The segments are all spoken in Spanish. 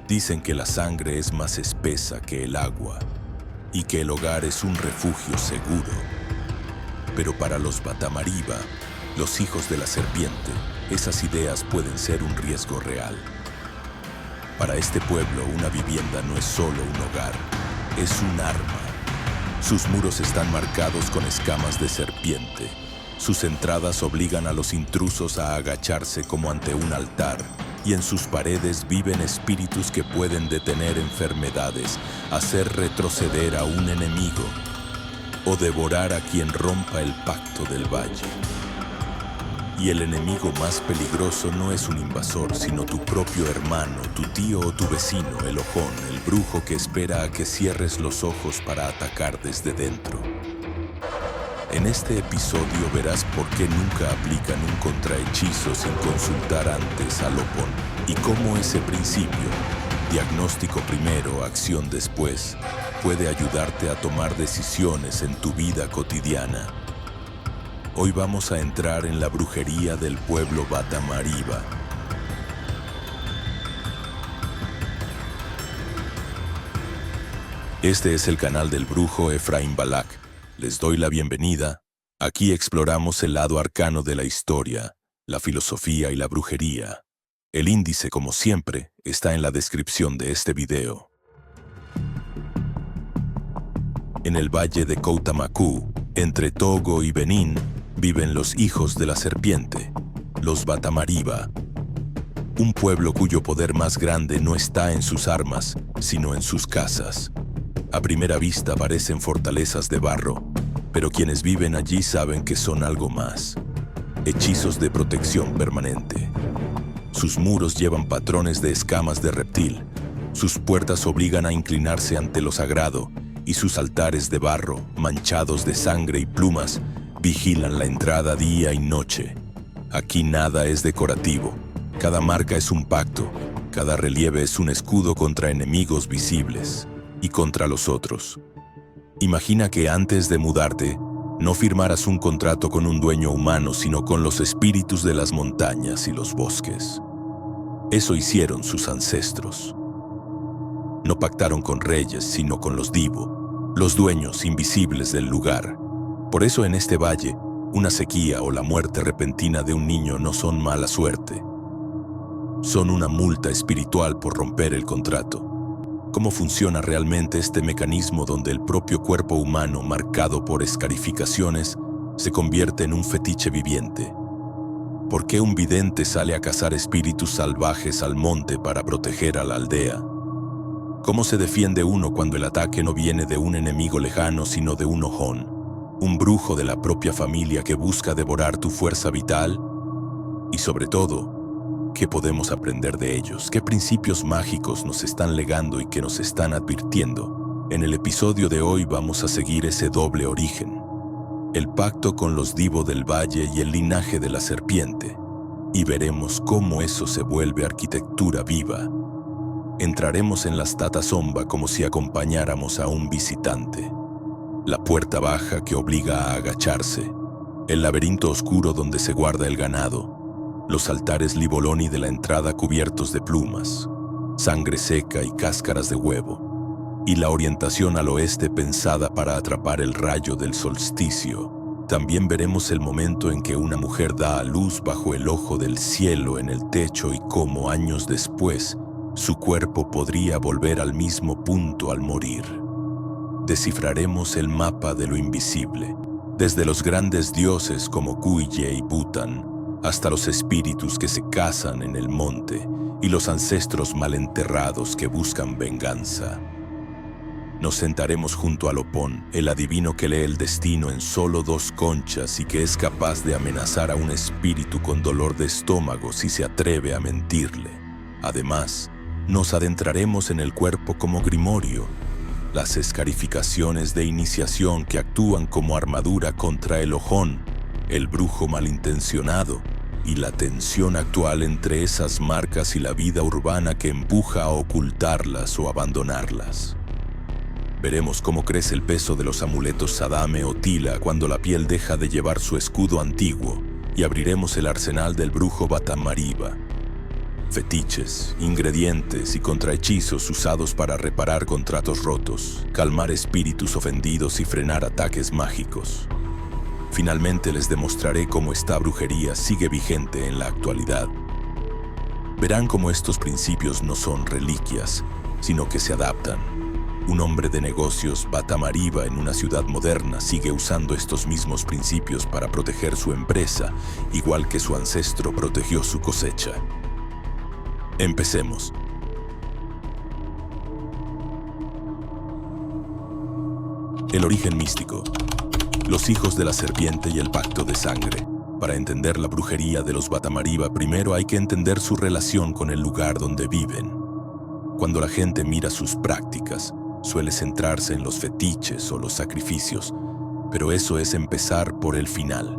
Dicen que la sangre es más espesa que el agua y que el hogar es un refugio seguro. Pero para los Batamariba, los hijos de la serpiente, esas ideas pueden ser un riesgo real. Para este pueblo, una vivienda no es solo un hogar, es un arma. Sus muros están marcados con escamas de serpiente. Sus entradas obligan a los intrusos a agacharse como ante un altar, y en sus paredes viven espíritus que pueden detener enfermedades, hacer retroceder a un enemigo o devorar a quien rompa el pacto del valle. Y el enemigo más peligroso no es un invasor, sino tu propio hermano, tu tío o tu vecino, el ojón, el brujo que espera a que cierres los ojos para atacar desde dentro. En este episodio verás por qué nunca aplican un contrahechizo sin consultar antes al Opón y cómo ese principio, diagnóstico primero, acción después, puede ayudarte a tomar decisiones en tu vida cotidiana. Hoy vamos a entrar en la brujería del pueblo Batamariba. Este es el canal del brujo Efraín Balak. Les doy la bienvenida. Aquí exploramos el lado arcano de la historia, la filosofía y la brujería. El índice, como siempre, está en la descripción de este video. En el valle de Coutamakú, entre Togo y Benín, viven los hijos de la serpiente, los Batamariba. Un pueblo cuyo poder más grande no está en sus armas, sino en sus casas. A primera vista parecen fortalezas de barro, pero quienes viven allí saben que son algo más. Hechizos de protección permanente. Sus muros llevan patrones de escamas de reptil, sus puertas obligan a inclinarse ante lo sagrado, y sus altares de barro, manchados de sangre y plumas, vigilan la entrada día y noche. Aquí nada es decorativo, cada marca es un pacto, cada relieve es un escudo contra enemigos visibles y contra los otros. Imagina que antes de mudarte, no firmaras un contrato con un dueño humano, sino con los espíritus de las montañas y los bosques. Eso hicieron sus ancestros. No pactaron con reyes, sino con los Divo, los dueños invisibles del lugar. Por eso en este valle, una sequía o la muerte repentina de un niño no son mala suerte. Son una multa espiritual por romper el contrato. ¿Cómo funciona realmente este mecanismo donde el propio cuerpo humano, marcado por escarificaciones, se convierte en un fetiche viviente? ¿Por qué un vidente sale a cazar espíritus salvajes al monte para proteger a la aldea? ¿Cómo se defiende uno cuando el ataque no viene de un enemigo lejano, sino de un ojón, un brujo de la propia familia que busca devorar tu fuerza vital? Y sobre todo, ¿qué podemos aprender de ellos? ¿Qué principios mágicos nos están legando y que nos están advirtiendo? En el episodio de hoy vamos a seguir ese doble origen, el pacto con los Divo del Valle y el linaje de la serpiente, y veremos cómo eso se vuelve arquitectura viva. Entraremos en las Tatasomba como si acompañáramos a un visitante. La puerta baja que obliga a agacharse, el laberinto oscuro donde se guarda el ganado, los altares Liboloni de la entrada cubiertos de plumas, sangre seca y cáscaras de huevo, y la orientación al oeste pensada para atrapar el rayo del solsticio. También veremos el momento en que una mujer da a luz bajo el ojo del cielo en el techo y cómo años después su cuerpo podría volver al mismo punto al morir. Descifraremos el mapa de lo invisible, desde los grandes dioses como Kuyi y Bután, hasta los espíritus que se casan en el monte y los ancestros malenterrados que buscan venganza. Nos sentaremos junto al Opón, el adivino que lee el destino en solo 2 conchas y que es capaz de amenazar a un espíritu con dolor de estómago si se atreve a mentirle. Además, nos adentraremos en el cuerpo como grimorio, las escarificaciones de iniciación que actúan como armadura contra el ojón, el brujo malintencionado, y la tensión actual entre esas marcas y la vida urbana que empuja a ocultarlas o abandonarlas. Veremos cómo crece el peso de los amuletos Sadame o Tila cuando la piel deja de llevar su escudo antiguo, y abriremos el arsenal del brujo Batamariba. Fetiches, ingredientes y contrahechizos usados para reparar contratos rotos, calmar espíritus ofendidos y frenar ataques mágicos. Finalmente les demostraré cómo esta brujería sigue vigente en la actualidad. Verán cómo estos principios no son reliquias, sino que se adaptan. Un hombre de negocios, Batamariba, en una ciudad moderna, sigue usando estos mismos principios para proteger su empresa, igual que su ancestro protegió su cosecha. Empecemos. El origen místico. Los hijos de la serpiente y el pacto de sangre. Para entender la brujería de los Batamariba, primero hay que entender su relación con el lugar donde viven. Cuando la gente mira sus prácticas, suele centrarse en los fetiches o los sacrificios, pero eso es empezar por el final.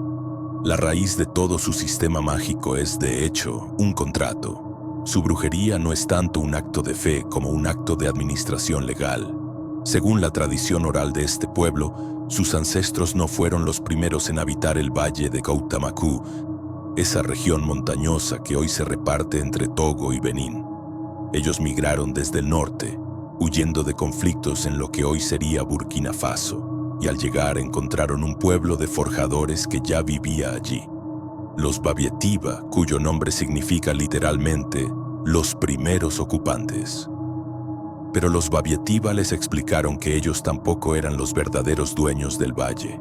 La raíz de todo su sistema mágico es, de hecho, un contrato. Su brujería no es tanto un acto de fe como un acto de administración legal. Según la tradición oral de este pueblo, sus ancestros no fueron los primeros en habitar el valle de Coutamakú, esa región montañosa que hoy se reparte entre Togo y Benín. Ellos migraron desde el norte, huyendo de conflictos en lo que hoy sería Burkina Faso, y al llegar encontraron un pueblo de forjadores que ya vivía allí. Los Babietiba, cuyo nombre significa literalmente los primeros ocupantes. Pero los Babietiba les explicaron que ellos tampoco eran los verdaderos dueños del valle.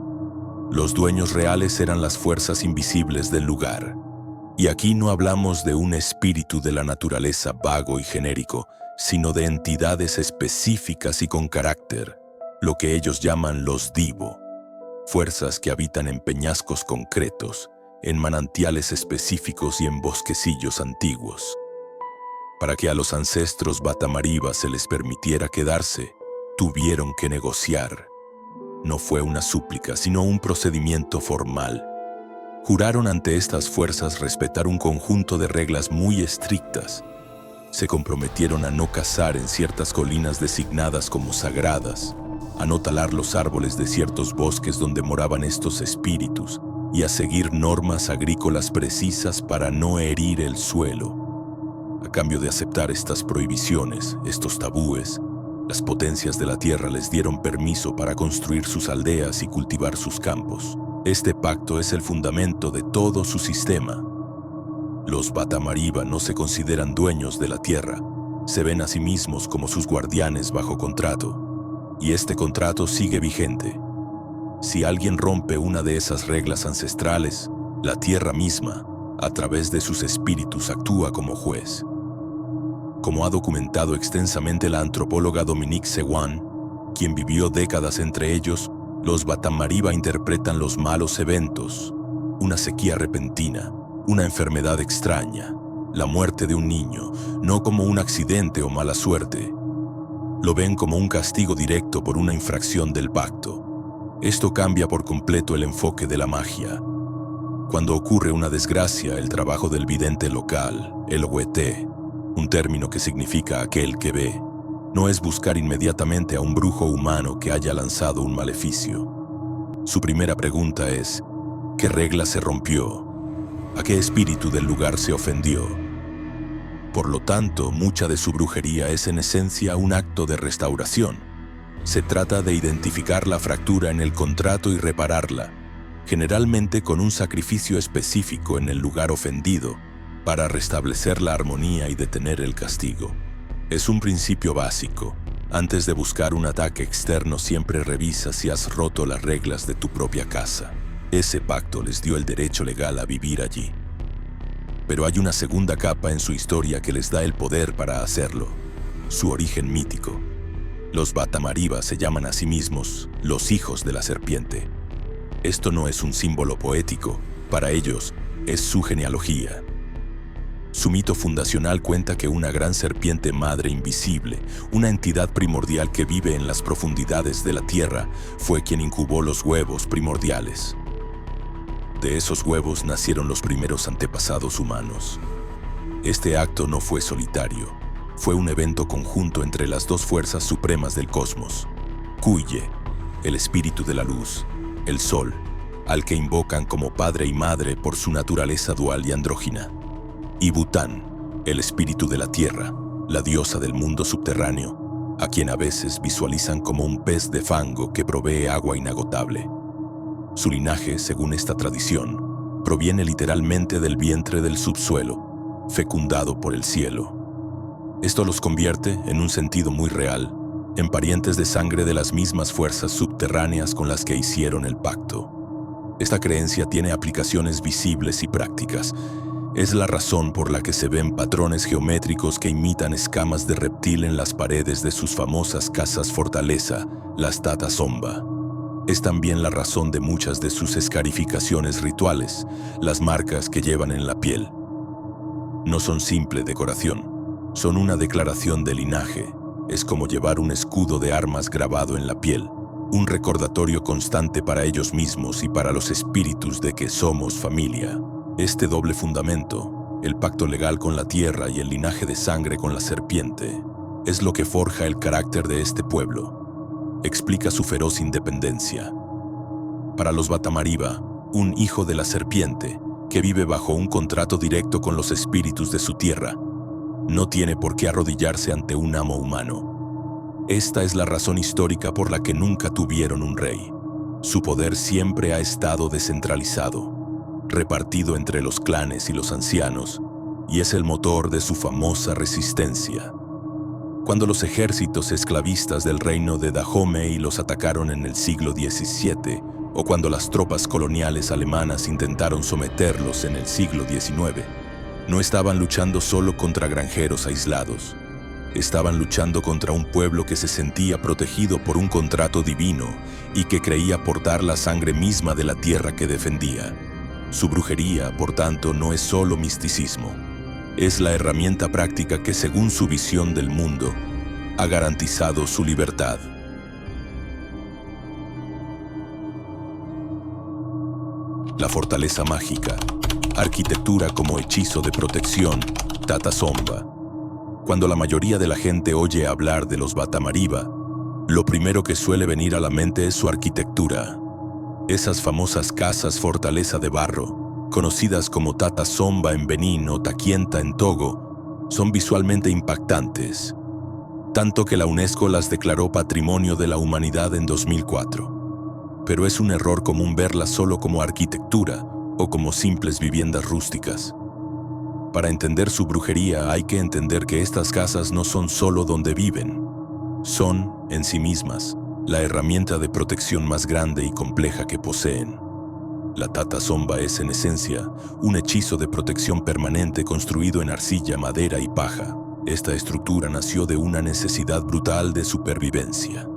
Los dueños reales eran las fuerzas invisibles del lugar. Y aquí no hablamos de un espíritu de la naturaleza vago y genérico, sino de entidades específicas y con carácter, lo que ellos llaman los Divo, fuerzas que habitan en peñascos concretos, en manantiales específicos y en bosquecillos antiguos. Para que a los ancestros Batamariba se les permitiera quedarse, tuvieron que negociar. No fue una súplica, sino un procedimiento formal. Juraron ante estas fuerzas respetar un conjunto de reglas muy estrictas. Se comprometieron a no cazar en ciertas colinas designadas como sagradas, a no talar los árboles de ciertos bosques donde moraban estos espíritus y a seguir normas agrícolas precisas para no herir el suelo. A cambio de aceptar estas prohibiciones, estos tabúes, las potencias de la tierra les dieron permiso para construir sus aldeas y cultivar sus campos. Este pacto es el fundamento de todo su sistema. Los Batamariba no se consideran dueños de la tierra, se ven a sí mismos como sus guardianes bajo contrato, y este contrato sigue vigente. Si alguien rompe una de esas reglas ancestrales, la tierra misma, a través de sus espíritus, actúa como juez. Como ha documentado extensamente la antropóloga Dominique Sewan, quien vivió décadas entre ellos, los Batamariba interpretan los malos eventos, una sequía repentina, una enfermedad extraña, la muerte de un niño, no como un accidente o mala suerte. Lo ven como un castigo directo por una infracción del pacto. Esto cambia por completo el enfoque de la magia. Cuando ocurre una desgracia, el trabajo del vidente local, el Oweté, un término que significa aquel que ve, no es buscar inmediatamente a un brujo humano que haya lanzado un maleficio. Su primera pregunta es, ¿qué regla se rompió? ¿A qué espíritu del lugar se ofendió? Por lo tanto, mucha de su brujería es en esencia un acto de restauración. Se trata de identificar la fractura en el contrato y repararla, generalmente con un sacrificio específico en el lugar ofendido, para restablecer la armonía y detener el castigo. Es un principio básico. Antes de buscar un ataque externo, siempre revisa si has roto las reglas de tu propia casa. Ese pacto les dio el derecho legal a vivir allí. Pero hay una segunda capa en su historia que les da el poder para hacerlo: su origen mítico. Los Batamariba se llaman a sí mismos los hijos de la serpiente. Esto no es un símbolo poético, para ellos es su genealogía. Su mito fundacional cuenta que una gran serpiente madre invisible, una entidad primordial que vive en las profundidades de la tierra, fue quien incubó los huevos primordiales. De esos huevos nacieron los primeros antepasados humanos. Este acto no fue solitario, fue un evento conjunto entre las dos fuerzas supremas del cosmos: Kuye, el espíritu de la luz, el sol, al que invocan como padre y madre por su naturaleza dual y andrógina, y Bután, el espíritu de la tierra, la diosa del mundo subterráneo, a quien a veces visualizan como un pez de fango que provee agua inagotable. Su linaje, según esta tradición, proviene literalmente del vientre del subsuelo, fecundado por el cielo. Esto los convierte, en un sentido muy real, en parientes de sangre de las mismas fuerzas subterráneas con las que hicieron el pacto. Esta creencia tiene aplicaciones visibles y prácticas. Es la razón por la que se ven patrones geométricos que imitan escamas de reptil en las paredes de sus famosas casas fortaleza, las Tata Somba. Es también la razón de muchas de sus escarificaciones rituales, las marcas que llevan en la piel. No son simple decoración, son una declaración de linaje. Es como llevar un escudo de armas grabado en la piel, un recordatorio constante para ellos mismos y para los espíritus de que somos familia. Este doble fundamento, el pacto legal con la tierra y el linaje de sangre con la serpiente, es lo que forja el carácter de este pueblo. Explica su feroz independencia. Para los Batamariba, un hijo de la serpiente, que vive bajo un contrato directo con los espíritus de su tierra, no tiene por qué arrodillarse ante un amo humano. Esta es la razón histórica por la que nunca tuvieron un rey. Su poder siempre ha estado descentralizado, repartido entre los clanes y los ancianos, y es el motor de su famosa resistencia. Cuando los ejércitos esclavistas del reino de Dahomey los atacaron en el siglo XVII, o cuando las tropas coloniales alemanas intentaron someterlos en el siglo XIX, no estaban luchando solo contra granjeros aislados. Estaban luchando contra un pueblo que se sentía protegido por un contrato divino y que creía portar la sangre misma de la tierra que defendía. Su brujería, por tanto, no es solo misticismo. Es la herramienta práctica que, según su visión del mundo, ha garantizado su libertad. La fortaleza mágica. Arquitectura como hechizo de protección, Tata Somba. Cuando la mayoría de la gente oye hablar de los Batamariba, lo primero que suele venir a la mente es su arquitectura. Esas famosas casas fortaleza de barro, conocidas como Tata Somba en Benín o Taquienta en Togo, son visualmente impactantes, tanto que la UNESCO las declaró Patrimonio de la Humanidad en 2004. Pero es un error común verlas solo como arquitectura o como simples viviendas rústicas. Para entender su brujería hay que entender que estas casas no son solo donde viven, son, en sí mismas, la herramienta de protección más grande y compleja que poseen. La Tata Somba es, en esencia, un hechizo de protección permanente construido en arcilla, madera y paja. Esta estructura nació de una necesidad brutal de supervivencia.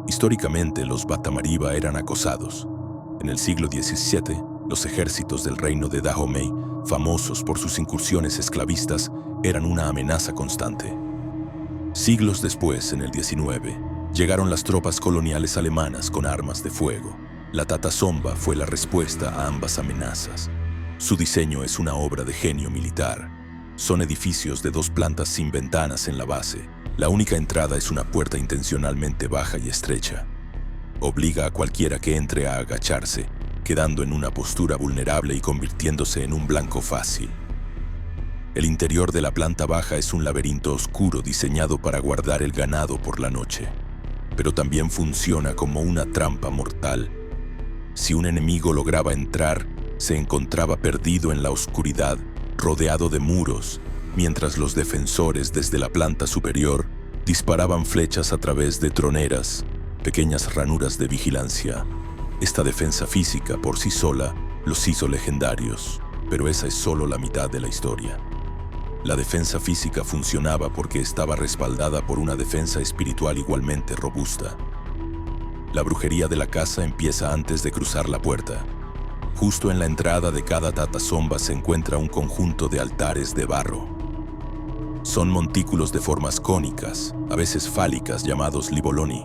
Históricamente, los Batamariba eran acosados. En el siglo XVII, los ejércitos del reino de Dahomey, famosos por sus incursiones esclavistas, eran una amenaza constante. Siglos después, en el XIX, llegaron las tropas coloniales alemanas con armas de fuego. La Tata Somba fue la respuesta a ambas amenazas. Su diseño es una obra de genio militar. Son edificios de 2 plantas sin ventanas en la base. La única entrada es una puerta intencionalmente baja y estrecha. Obliga a cualquiera que entre a agacharse, quedando en una postura vulnerable y convirtiéndose en un blanco fácil. El interior de la planta baja es un laberinto oscuro diseñado para guardar el ganado por la noche, pero también funciona como una trampa mortal. Si un enemigo lograba entrar, se encontraba perdido en la oscuridad, rodeado de muros, mientras los defensores desde la planta superior disparaban flechas a través de troneras, pequeñas ranuras de vigilancia. Esta defensa física por sí sola los hizo legendarios, pero esa es solo la mitad de la historia. La defensa física funcionaba porque estaba respaldada por una defensa espiritual igualmente robusta. La brujería de la casa empieza antes de cruzar la puerta. Justo en la entrada de cada Tata Somba se encuentra un conjunto de altares de barro. Son montículos de formas cónicas, a veces fálicas, llamados liboloni.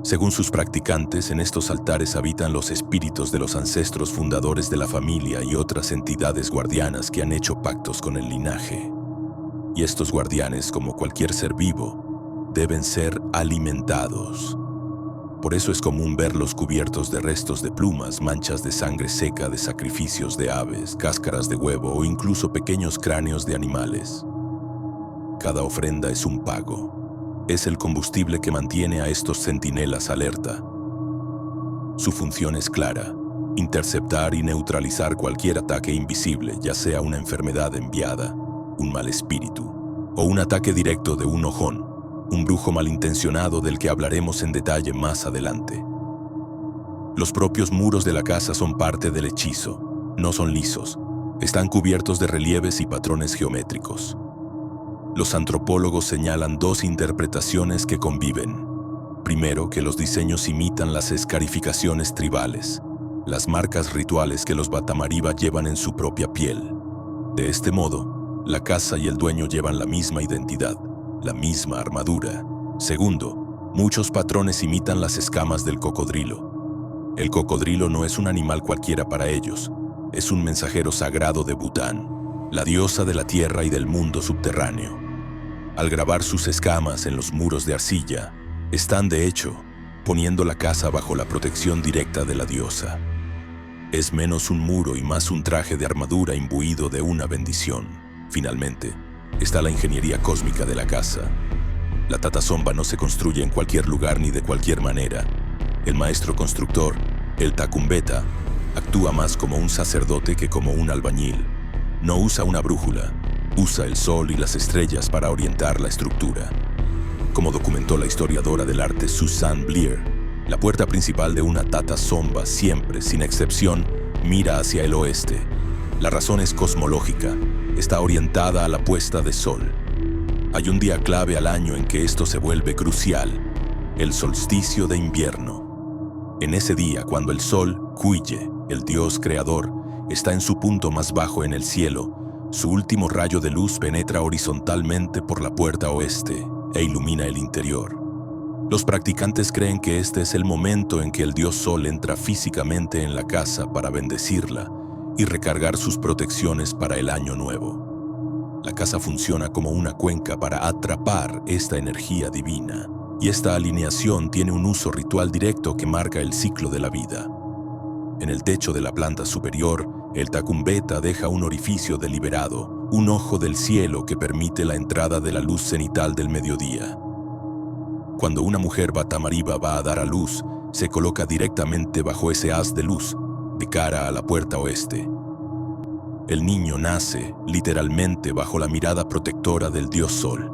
Según sus practicantes, en estos altares habitan los espíritus de los ancestros fundadores de la familia y otras entidades guardianas que han hecho pactos con el linaje. Y estos guardianes, como cualquier ser vivo, deben ser alimentados. Por eso es común verlos cubiertos de restos de plumas, manchas de sangre seca de sacrificios de aves, cáscaras de huevo o incluso pequeños cráneos de animales. Cada ofrenda es un pago. Es el combustible que mantiene a estos centinelas alerta. Su función es clara: interceptar y neutralizar cualquier ataque invisible, ya sea una enfermedad enviada, un mal espíritu, o un ataque directo de un ojón, un brujo malintencionado del que hablaremos en detalle más adelante. Los propios muros de la casa son parte del hechizo. No son lisos, están cubiertos de relieves y patrones geométricos. Los antropólogos señalan dos interpretaciones que conviven. Primero, que los diseños imitan las escarificaciones tribales, las marcas rituales que los Batamariba llevan en su propia piel. De este modo, la casa y el dueño llevan la misma identidad, la misma armadura. Segundo, muchos patrones imitan las escamas del cocodrilo. El cocodrilo no es un animal cualquiera para ellos, es un mensajero sagrado de Bután, la diosa de la tierra y del mundo subterráneo. Al grabar sus escamas en los muros de arcilla, están de hecho poniendo la casa bajo la protección directa de la diosa. Es menos un muro y más un traje de armadura imbuido de una bendición. Finalmente, está la ingeniería cósmica de la casa. La Tatasomba no se construye en cualquier lugar ni de cualquier manera. El maestro constructor, el Tacumbeta, actúa más como un sacerdote que como un albañil. No usa una brújula, usa el sol y las estrellas para orientar la estructura. Como documentó la historiadora del arte Susan Bleer, la puerta principal de una Tatasomba siempre, sin excepción, mira hacia el oeste. La razón es cosmológica, está orientada a la puesta de sol. Hay un día clave al año en que esto se vuelve crucial: el solsticio de invierno. En ese día, cuando el sol, Kuye, el dios creador, está en su punto más bajo en el cielo, su último rayo de luz penetra horizontalmente por la puerta oeste e ilumina el interior. Los practicantes creen que este es el momento en que el dios Sol entra físicamente en la casa para bendecirla y recargar sus protecciones para el año nuevo. La casa funciona como una cuenca para atrapar esta energía divina, y esta alineación tiene un uso ritual directo que marca el ciclo de la vida. En el techo de la planta superior, el Tacumbeta deja un orificio deliberado, un ojo del cielo que permite la entrada de la luz cenital del mediodía. Cuando una mujer Batamariba va a dar a luz, se coloca directamente bajo ese haz de luz, de cara a la puerta oeste. El niño nace, literalmente, bajo la mirada protectora del dios Sol.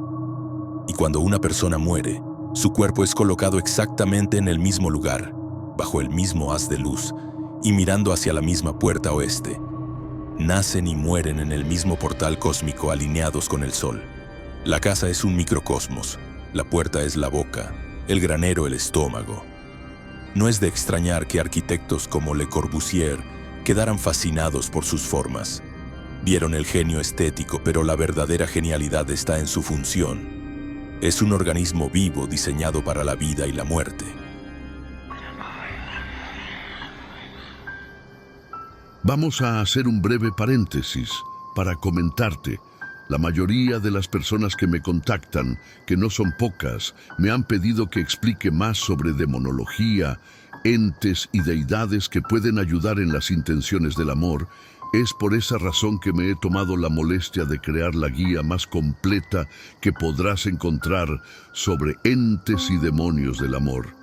Y cuando una persona muere, su cuerpo es colocado exactamente en el mismo lugar, bajo el mismo haz de luz, y mirando hacia la misma puerta oeste. Nacen y mueren en el mismo portal cósmico alineados con el Sol. La casa es un microcosmos, la puerta es la boca, el granero el estómago. No es de extrañar que arquitectos como Le Corbusier quedaran fascinados por sus formas. Vieron el genio estético, pero la verdadera genialidad está en su función. Es un organismo vivo diseñado para la vida y la muerte. Vamos a hacer un breve paréntesis para comentarte. La mayoría de las personas que me contactan, que no son pocas, me han pedido que explique más sobre demonología, entes y deidades que pueden ayudar en las intenciones del amor. Es por esa razón que me he tomado la molestia de crear la guía más completa que podrás encontrar sobre entes y demonios del amor.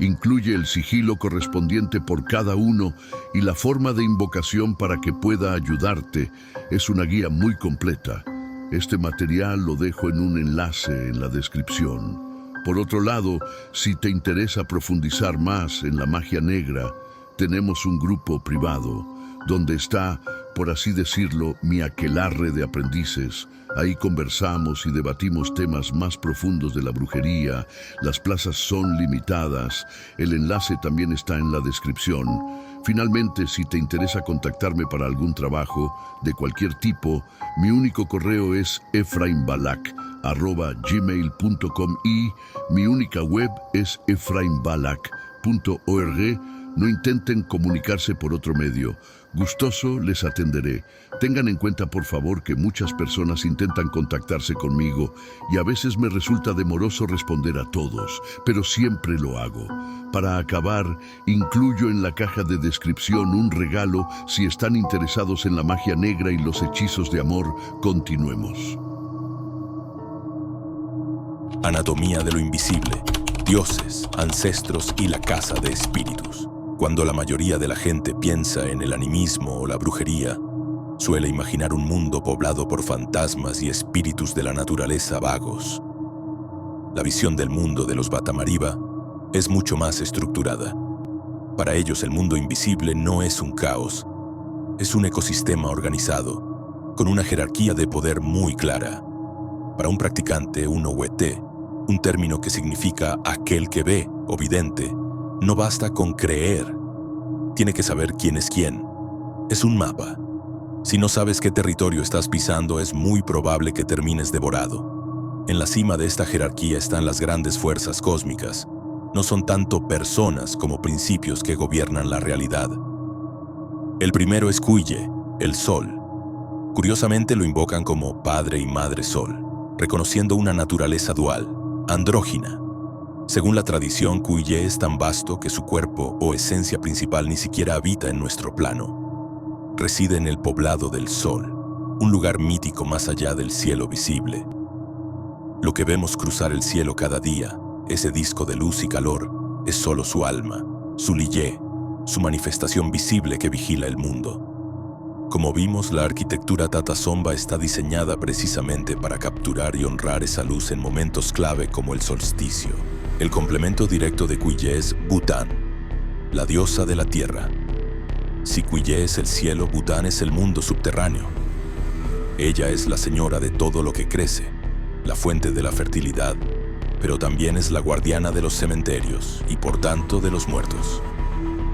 Incluye el sigilo correspondiente por cada uno y la forma de invocación para que pueda ayudarte. Es una guía muy completa. Este material lo dejo en un enlace en la descripción. Por otro lado, si te interesa profundizar más en la magia negra, tenemos un grupo privado, donde está, por así decirlo, mi aquelarre de aprendices. Ahí conversamos y debatimos temas más profundos de la brujería. Las plazas son limitadas. El enlace también está en la descripción. Finalmente, si te interesa contactarme para algún trabajo de cualquier tipo, mi único correo es efraimbalak@gmail.com y mi única web es efraimbalak.org, No intenten comunicarse por otro medio. Gustoso les atenderé. Tengan en cuenta, por favor, que muchas personas intentan contactarse conmigo y a veces me resulta demoroso responder a todos, pero siempre lo hago. Para acabar, incluyo en la caja de descripción un regalo si están interesados en la magia negra y los hechizos de amor. Continuemos. Anatomía de lo invisible, dioses, ancestros y la casa de espíritus. Cuando la mayoría de la gente piensa en el animismo o la brujería, suele imaginar un mundo poblado por fantasmas y espíritus de la naturaleza vagos. La visión del mundo de los Batamariba es mucho más estructurada. Para ellos el mundo invisible no es un caos, es un ecosistema organizado, con una jerarquía de poder muy clara. Para un practicante, un Ohuete, un término que significa aquel que ve o vidente, no basta con creer. Tiene que saber quién es quién. Es un mapa. Si no sabes qué territorio estás pisando, es muy probable que termines devorado. En la cima de esta jerarquía están las grandes fuerzas cósmicas. No son tanto personas como principios que gobiernan la realidad. El primero es Kuye, el Sol. Curiosamente lo invocan como Padre y Madre Sol, reconociendo una naturaleza dual, andrógina. Según la tradición, Kuye es tan vasto que su cuerpo o esencia principal ni siquiera habita en nuestro plano. Reside en el poblado del Sol, un lugar mítico más allá del cielo visible. Lo que vemos cruzar el cielo cada día, ese disco de luz y calor, es solo su alma, su Liyé, su manifestación visible que vigila el mundo. Como vimos, la arquitectura Tata Somba está diseñada precisamente para capturar y honrar esa luz en momentos clave como el solsticio. El complemento directo de Kuye es Bután, la diosa de la tierra. Si Kuye es el cielo, Bután es el mundo subterráneo. Ella es la señora de todo lo que crece, la fuente de la fertilidad, pero también es la guardiana de los cementerios y por tanto de los muertos.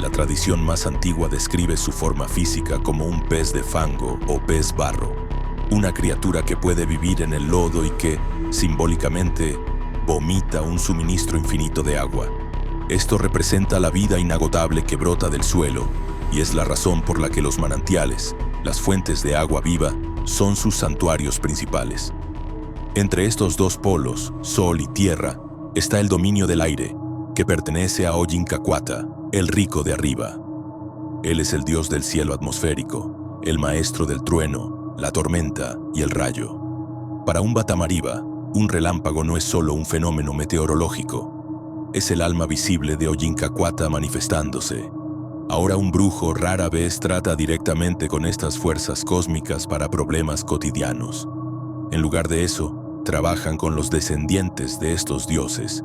La tradición más antigua describe su forma física como un pez de fango o pez barro, una criatura que puede vivir en el lodo y que, simbólicamente, vomita un suministro infinito de agua. Esto representa la vida inagotable que brota del suelo y es la razón por la que los manantiales, las fuentes de agua viva, son sus santuarios principales. Entre estos dos polos, sol y tierra, está el dominio del aire, que pertenece a Oyinkacuata, el rico de arriba. Él es el dios del cielo atmosférico, el maestro del trueno, la tormenta y el rayo. Para un Batamariba, un relámpago no es solo un fenómeno meteorológico, es el alma visible de Oyinkacuata manifestándose. Ahora un brujo rara vez trata directamente con estas fuerzas cósmicas para problemas cotidianos. En lugar de eso, trabajan con los descendientes de estos dioses,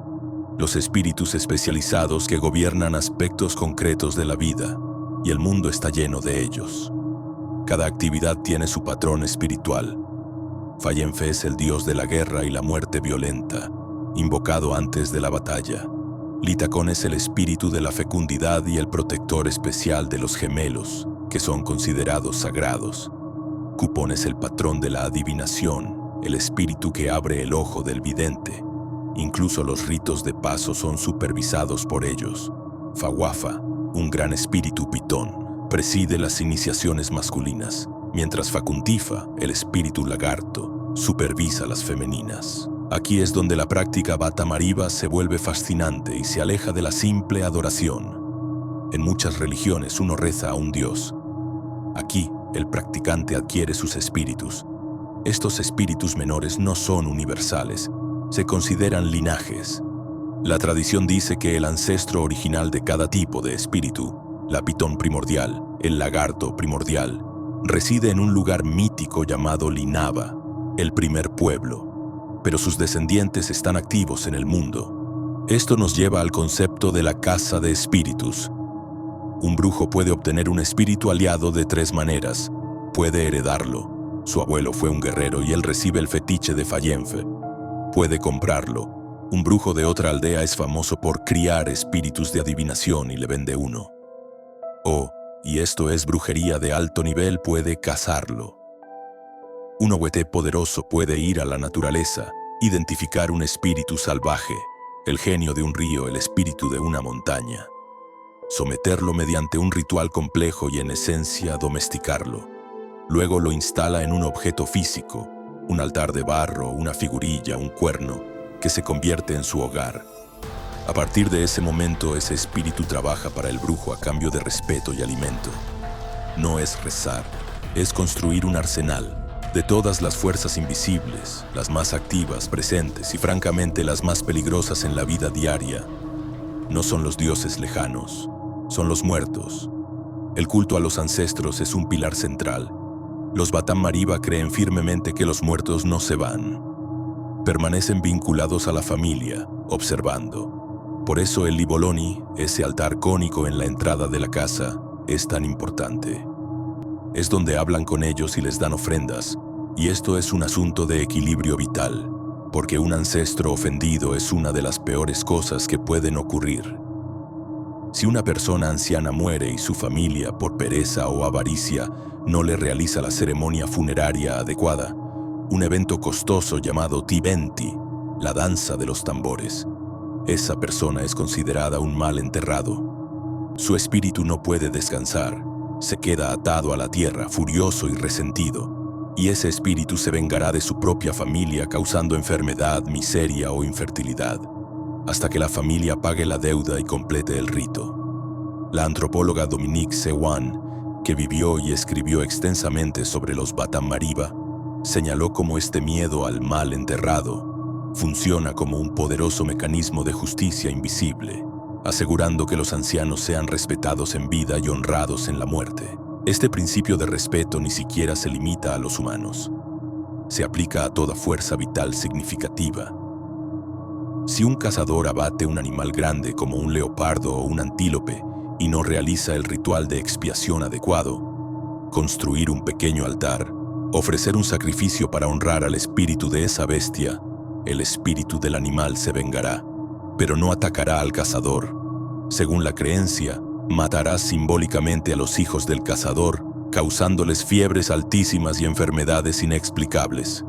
los espíritus especializados que gobiernan aspectos concretos de la vida, y el mundo está lleno de ellos. Cada actividad tiene su patrón espiritual. Fallenfe es el dios de la guerra y la muerte violenta, invocado antes de la batalla. Litacón es el espíritu de la fecundidad y el protector especial de los gemelos, que son considerados sagrados. Cupón es el patrón de la adivinación, el espíritu que abre el ojo del vidente. Incluso los ritos de paso son supervisados por ellos. Fawafa, un gran espíritu pitón, preside las iniciaciones masculinas, mientras Facuntifa, el espíritu lagarto, supervisa las femeninas. Aquí es donde la práctica Batamariba se vuelve fascinante y se aleja de la simple adoración. En muchas religiones uno reza a un dios. Aquí, el practicante adquiere sus espíritus. Estos espíritus menores no son universales, se consideran linajes. La tradición dice que el ancestro original de cada tipo de espíritu, la pitón primordial, el lagarto primordial, reside en un lugar mítico llamado Linaba, el primer pueblo, pero sus descendientes están activos en el mundo. Esto nos lleva al concepto de la casa de espíritus. Un brujo puede obtener un espíritu aliado de tres maneras. Puede heredarlo. Su abuelo fue un guerrero y él recibe el fetiche de Fallenfe. Puede comprarlo. Un brujo de otra aldea es famoso por criar espíritus de adivinación y le vende uno. O, y esto es brujería de alto nivel, puede cazarlo. Un Ohuete poderoso puede ir a la naturaleza, identificar un espíritu salvaje, el genio de un río, el espíritu de una montaña. someterlo mediante un ritual complejo y en esencia domesticarlo. Luego lo instala en un objeto físico, un altar de barro, una figurilla, un cuerno, que se convierte en su hogar. A partir de ese momento, ese espíritu trabaja para el brujo a cambio de respeto y alimento. No es rezar, es construir un arsenal de todas las fuerzas invisibles, las más activas, presentes y francamente las más peligrosas en la vida diaria. No son los dioses lejanos, son los muertos. El culto a los ancestros es un pilar central. Los Batán Mariba creen firmemente que los muertos no se van. Permanecen vinculados a la familia, observando. Por eso el Liboloni, ese altar cónico en la entrada de la casa, es tan importante. Es donde hablan con ellos y les dan ofrendas, y esto es un asunto de equilibrio vital, porque un ancestro ofendido es una de las peores cosas que pueden ocurrir. Si una persona anciana muere y su familia, por pereza o avaricia, no le realiza la ceremonia funeraria adecuada, un evento costoso llamado Tibenti, la danza de los tambores, esa persona es considerada un mal enterrado. Su espíritu no puede descansar, se queda atado a la tierra, furioso y resentido, y ese espíritu se vengará de su propia familia causando enfermedad, miseria o infertilidad, hasta que la familia pague la deuda y complete el rito. La antropóloga Dominique Sewan, que vivió y escribió extensamente sobre los Batán Mariba, señaló cómo este miedo al mal enterrado funciona como un poderoso mecanismo de justicia invisible, asegurando que los ancianos sean respetados en vida y honrados en la muerte. Este principio de respeto ni siquiera se limita a los humanos. Se aplica a toda fuerza vital significativa. Si un cazador abate un animal grande como un leopardo o un antílope y no realiza el ritual de expiación adecuado, construir un pequeño altar, ofrecer un sacrificio para honrar al espíritu de esa bestia, el espíritu del animal se vengará, pero no atacará al cazador. Según la creencia, matará simbólicamente a los hijos del cazador, causándoles fiebres altísimas y enfermedades inexplicables.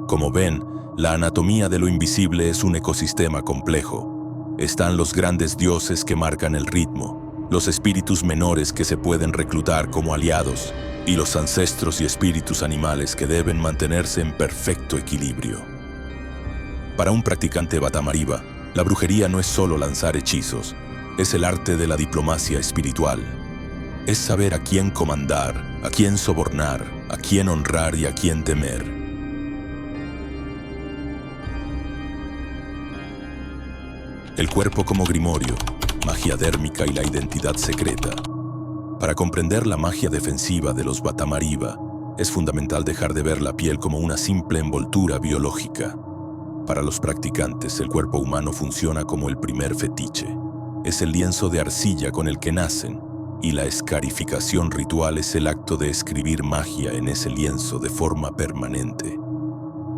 Como ven, la anatomía de lo invisible es un ecosistema complejo. Están los grandes dioses que marcan el ritmo, los espíritus menores que se pueden reclutar como aliados, y los ancestros y espíritus animales que deben mantenerse en perfecto equilibrio. Para un practicante Batán Mariba, la brujería no es solo lanzar hechizos, es el arte de la diplomacia espiritual. Es saber a quién comandar, a quién sobornar, a quién honrar y a quién temer. El cuerpo como grimorio, magia dérmica y la identidad secreta. Para comprender la magia defensiva de los Batán Mariba, es fundamental dejar de ver la piel como una simple envoltura biológica. Para los practicantes, el cuerpo humano funciona como el primer fetiche. Es el lienzo de arcilla con el que nacen, y la escarificación ritual es el acto de escribir magia en ese lienzo de forma permanente.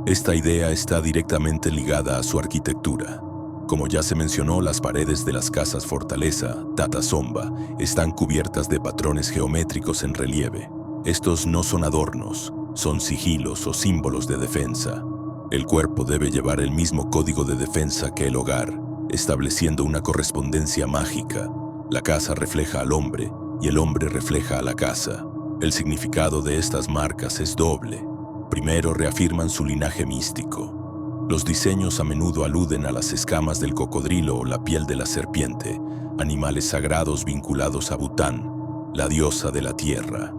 Esta idea está directamente ligada a su arquitectura. Como ya se mencionó, las paredes de las casas fortaleza, Tata Somba, están cubiertas de patrones geométricos en relieve. Estos no son adornos, son sigilos o símbolos de defensa. El cuerpo debe llevar el mismo código de defensa que el hogar, estableciendo una correspondencia mágica. La casa refleja al hombre y el hombre refleja a la casa. El significado de estas marcas es doble. Primero, reafirman su linaje místico. Los diseños a menudo aluden a las escamas del cocodrilo o la piel de la serpiente, animales sagrados vinculados a Bután, la diosa de la tierra.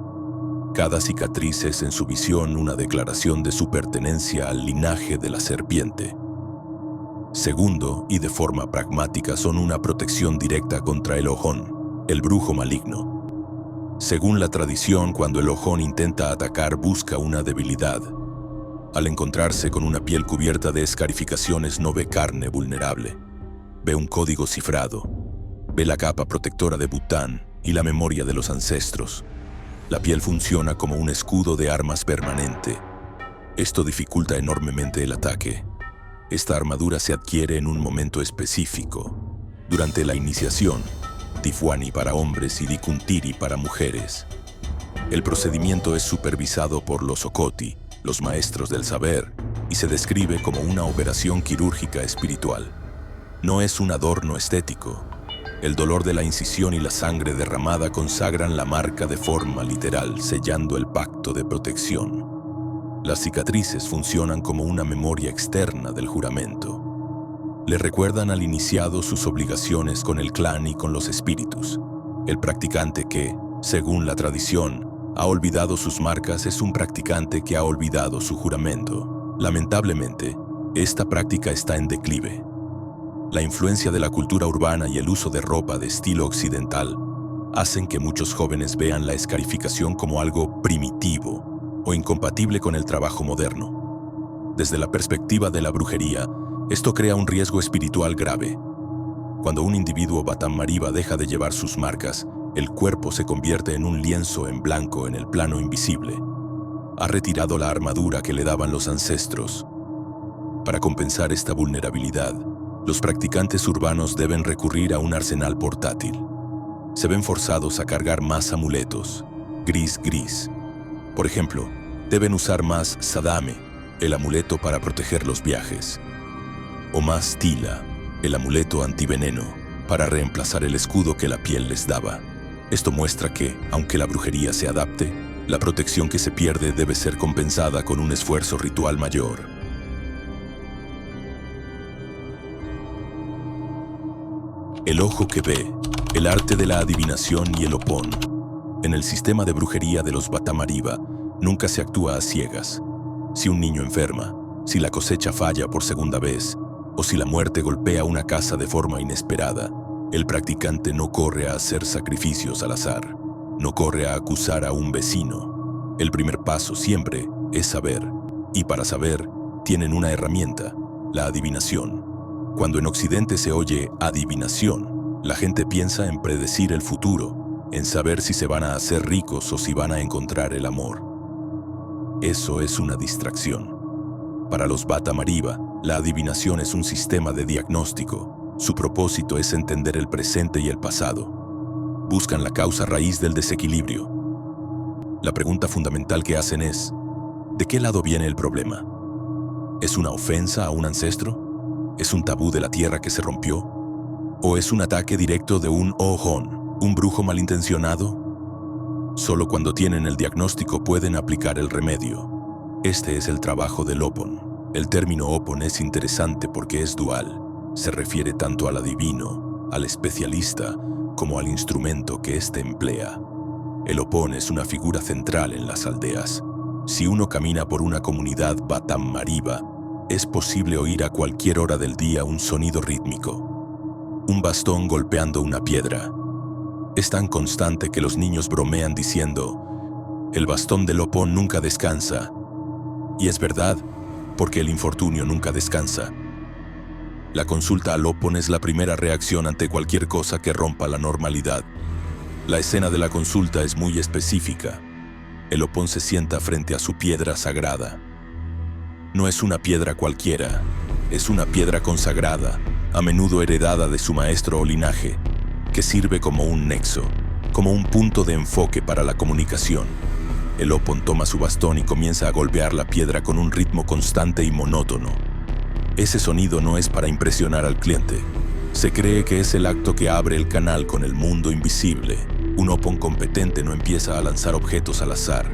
Cada cicatriz es en su visión una declaración de su pertenencia al linaje de la serpiente. Segundo, y de forma pragmática, son una protección directa contra el ojón, el brujo maligno. Según la tradición, cuando el ojón intenta atacar, busca una debilidad. Al encontrarse con una piel cubierta de escarificaciones, no ve carne vulnerable. Ve un código cifrado. Ve la capa protectora de Bután y la memoria de los ancestros. La piel funciona como un escudo de armas permanente. Esto dificulta enormemente el ataque. Esta armadura se adquiere en un momento específico. Durante la iniciación, Tifuani para hombres y Dikuntiri para mujeres. El procedimiento es supervisado por los Okoti, los maestros del saber, y se describe como una operación quirúrgica espiritual. No es un adorno estético, El dolor de la incisión y la sangre derramada consagran la marca de forma literal, sellando el pacto de protección. Las cicatrices funcionan como una memoria externa del juramento. Le recuerdan al iniciado sus obligaciones con el clan y con los espíritus. El practicante que, según la tradición, ha olvidado sus marcas es un practicante que ha olvidado su juramento. Lamentablemente, esta práctica está en declive. La influencia de la cultura urbana y el uso de ropa de estilo occidental hacen que muchos jóvenes vean la escarificación como algo primitivo o incompatible con el trabajo moderno. Desde la perspectiva de la brujería, esto crea un riesgo espiritual grave. Cuando un individuo Batamariba deja de llevar sus marcas, el cuerpo se convierte en un lienzo en blanco en el plano invisible. Ha retirado la armadura que le daban los ancestros. Para compensar esta vulnerabilidad, los practicantes urbanos deben recurrir a un arsenal portátil. Se ven forzados a cargar más amuletos, gris. Por ejemplo, deben usar más sadame, el amuleto para proteger los viajes, o más tila, el amuleto antiveneno, para reemplazar el escudo que la piel les daba. Esto muestra que, aunque la brujería se adapte, la protección que se pierde debe ser compensada con un esfuerzo ritual mayor. El ojo que ve, el arte de la adivinación y el opón. En el sistema de brujería de los Batamariba, nunca se actúa a ciegas. Si un niño enferma, si la cosecha falla por segunda vez, o si la muerte golpea una casa de forma inesperada, el practicante no corre a hacer sacrificios al azar, no corre a acusar a un vecino. El primer paso siempre es saber, y para saber, tienen una herramienta, la adivinación. Cuando en Occidente se oye adivinación, la gente piensa en predecir el futuro, en saber si se van a hacer ricos o si van a encontrar el amor. Eso es una distracción. Para los Batamariba, la adivinación es un sistema de diagnóstico. Su propósito es entender el presente y el pasado. Buscan la causa raíz del desequilibrio. La pregunta fundamental que hacen es, ¿de qué lado viene el problema? ¿Es una ofensa a un ancestro? ¿Es un tabú de la tierra que se rompió? ¿O es un ataque directo de un ojón, un brujo malintencionado? Solo cuando tienen el diagnóstico pueden aplicar el remedio. Este es el trabajo del opón. El término opón es interesante porque es dual. Se refiere tanto al adivino, al especialista, como al instrumento que éste emplea. El opón es una figura central en las aldeas. Si uno camina por una comunidad Batamariba, es posible oír a cualquier hora del día un sonido rítmico. Un bastón golpeando una piedra. Es tan constante que los niños bromean diciendo, el bastón del opón nunca descansa. Y es verdad, porque el infortunio nunca descansa. La consulta al opón es la primera reacción ante cualquier cosa que rompa la normalidad. La escena de la consulta es muy específica. El opón se sienta frente a su piedra sagrada. No es una piedra cualquiera, es una piedra consagrada, a menudo heredada de su maestro o linaje, que sirve como un nexo, como un punto de enfoque para la comunicación. El opón toma su bastón y comienza a golpear la piedra con un ritmo constante y monótono. Ese sonido no es para impresionar al cliente. Se cree que es el acto que abre el canal con el mundo invisible. Un opón competente no empieza a lanzar objetos al azar.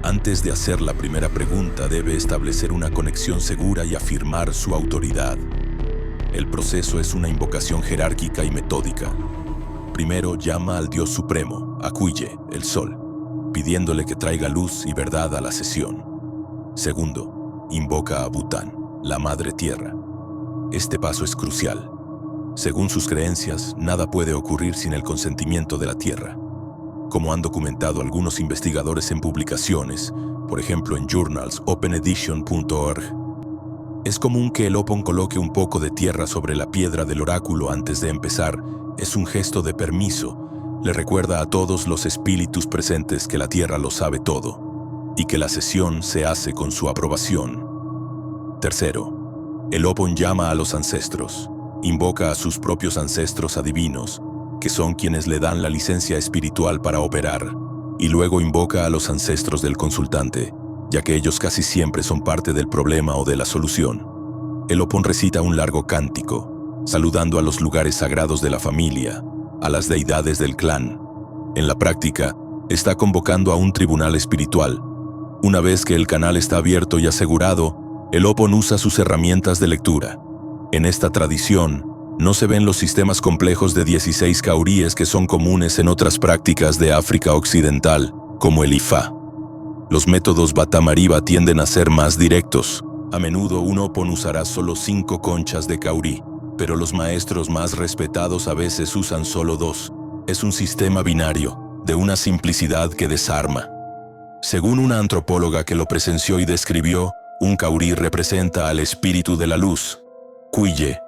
Antes de hacer la primera pregunta, debe establecer una conexión segura y afirmar su autoridad. El proceso es una invocación jerárquica y metódica. Primero llama al Dios Supremo, Akuye, el Sol, pidiéndole que traiga luz y verdad a la sesión. Segundo, invoca a Bután, la Madre Tierra. Este paso es crucial. Según sus creencias, nada puede ocurrir sin el consentimiento de la Tierra. Como han documentado algunos investigadores en publicaciones, por ejemplo en journals openedition.org, es común que el opón coloque un poco de tierra sobre la piedra del oráculo antes de empezar. Es un gesto de permiso. Le recuerda a todos los espíritus presentes que la tierra lo sabe todo y que la sesión se hace con su aprobación. Tercero, el opón llama a los ancestros. Invoca a sus propios ancestros adivinos, que son quienes le dan la licencia espiritual para operar, y luego invoca a los ancestros del consultante, ya que ellos casi siempre son parte del problema o de la solución. El opón recita un largo cántico, saludando a los lugares sagrados de la familia, a las deidades del clan. En la práctica, está convocando a un tribunal espiritual. Una vez que el canal está abierto y asegurado, el Opon usa sus herramientas de lectura. En esta tradición, no se ven los sistemas complejos de 16 cauríes que son comunes en otras prácticas de África Occidental, como el Ifá. Los métodos Bata Mariba tienden a ser más directos. A menudo un Opon usará solo 5 conchas de caurí, pero los maestros más respetados a veces usan solo 2. Es un sistema binario, de una simplicidad que desarma. Según una antropóloga que lo presenció y describió, un caurí representa al espíritu de la luz, Kuye,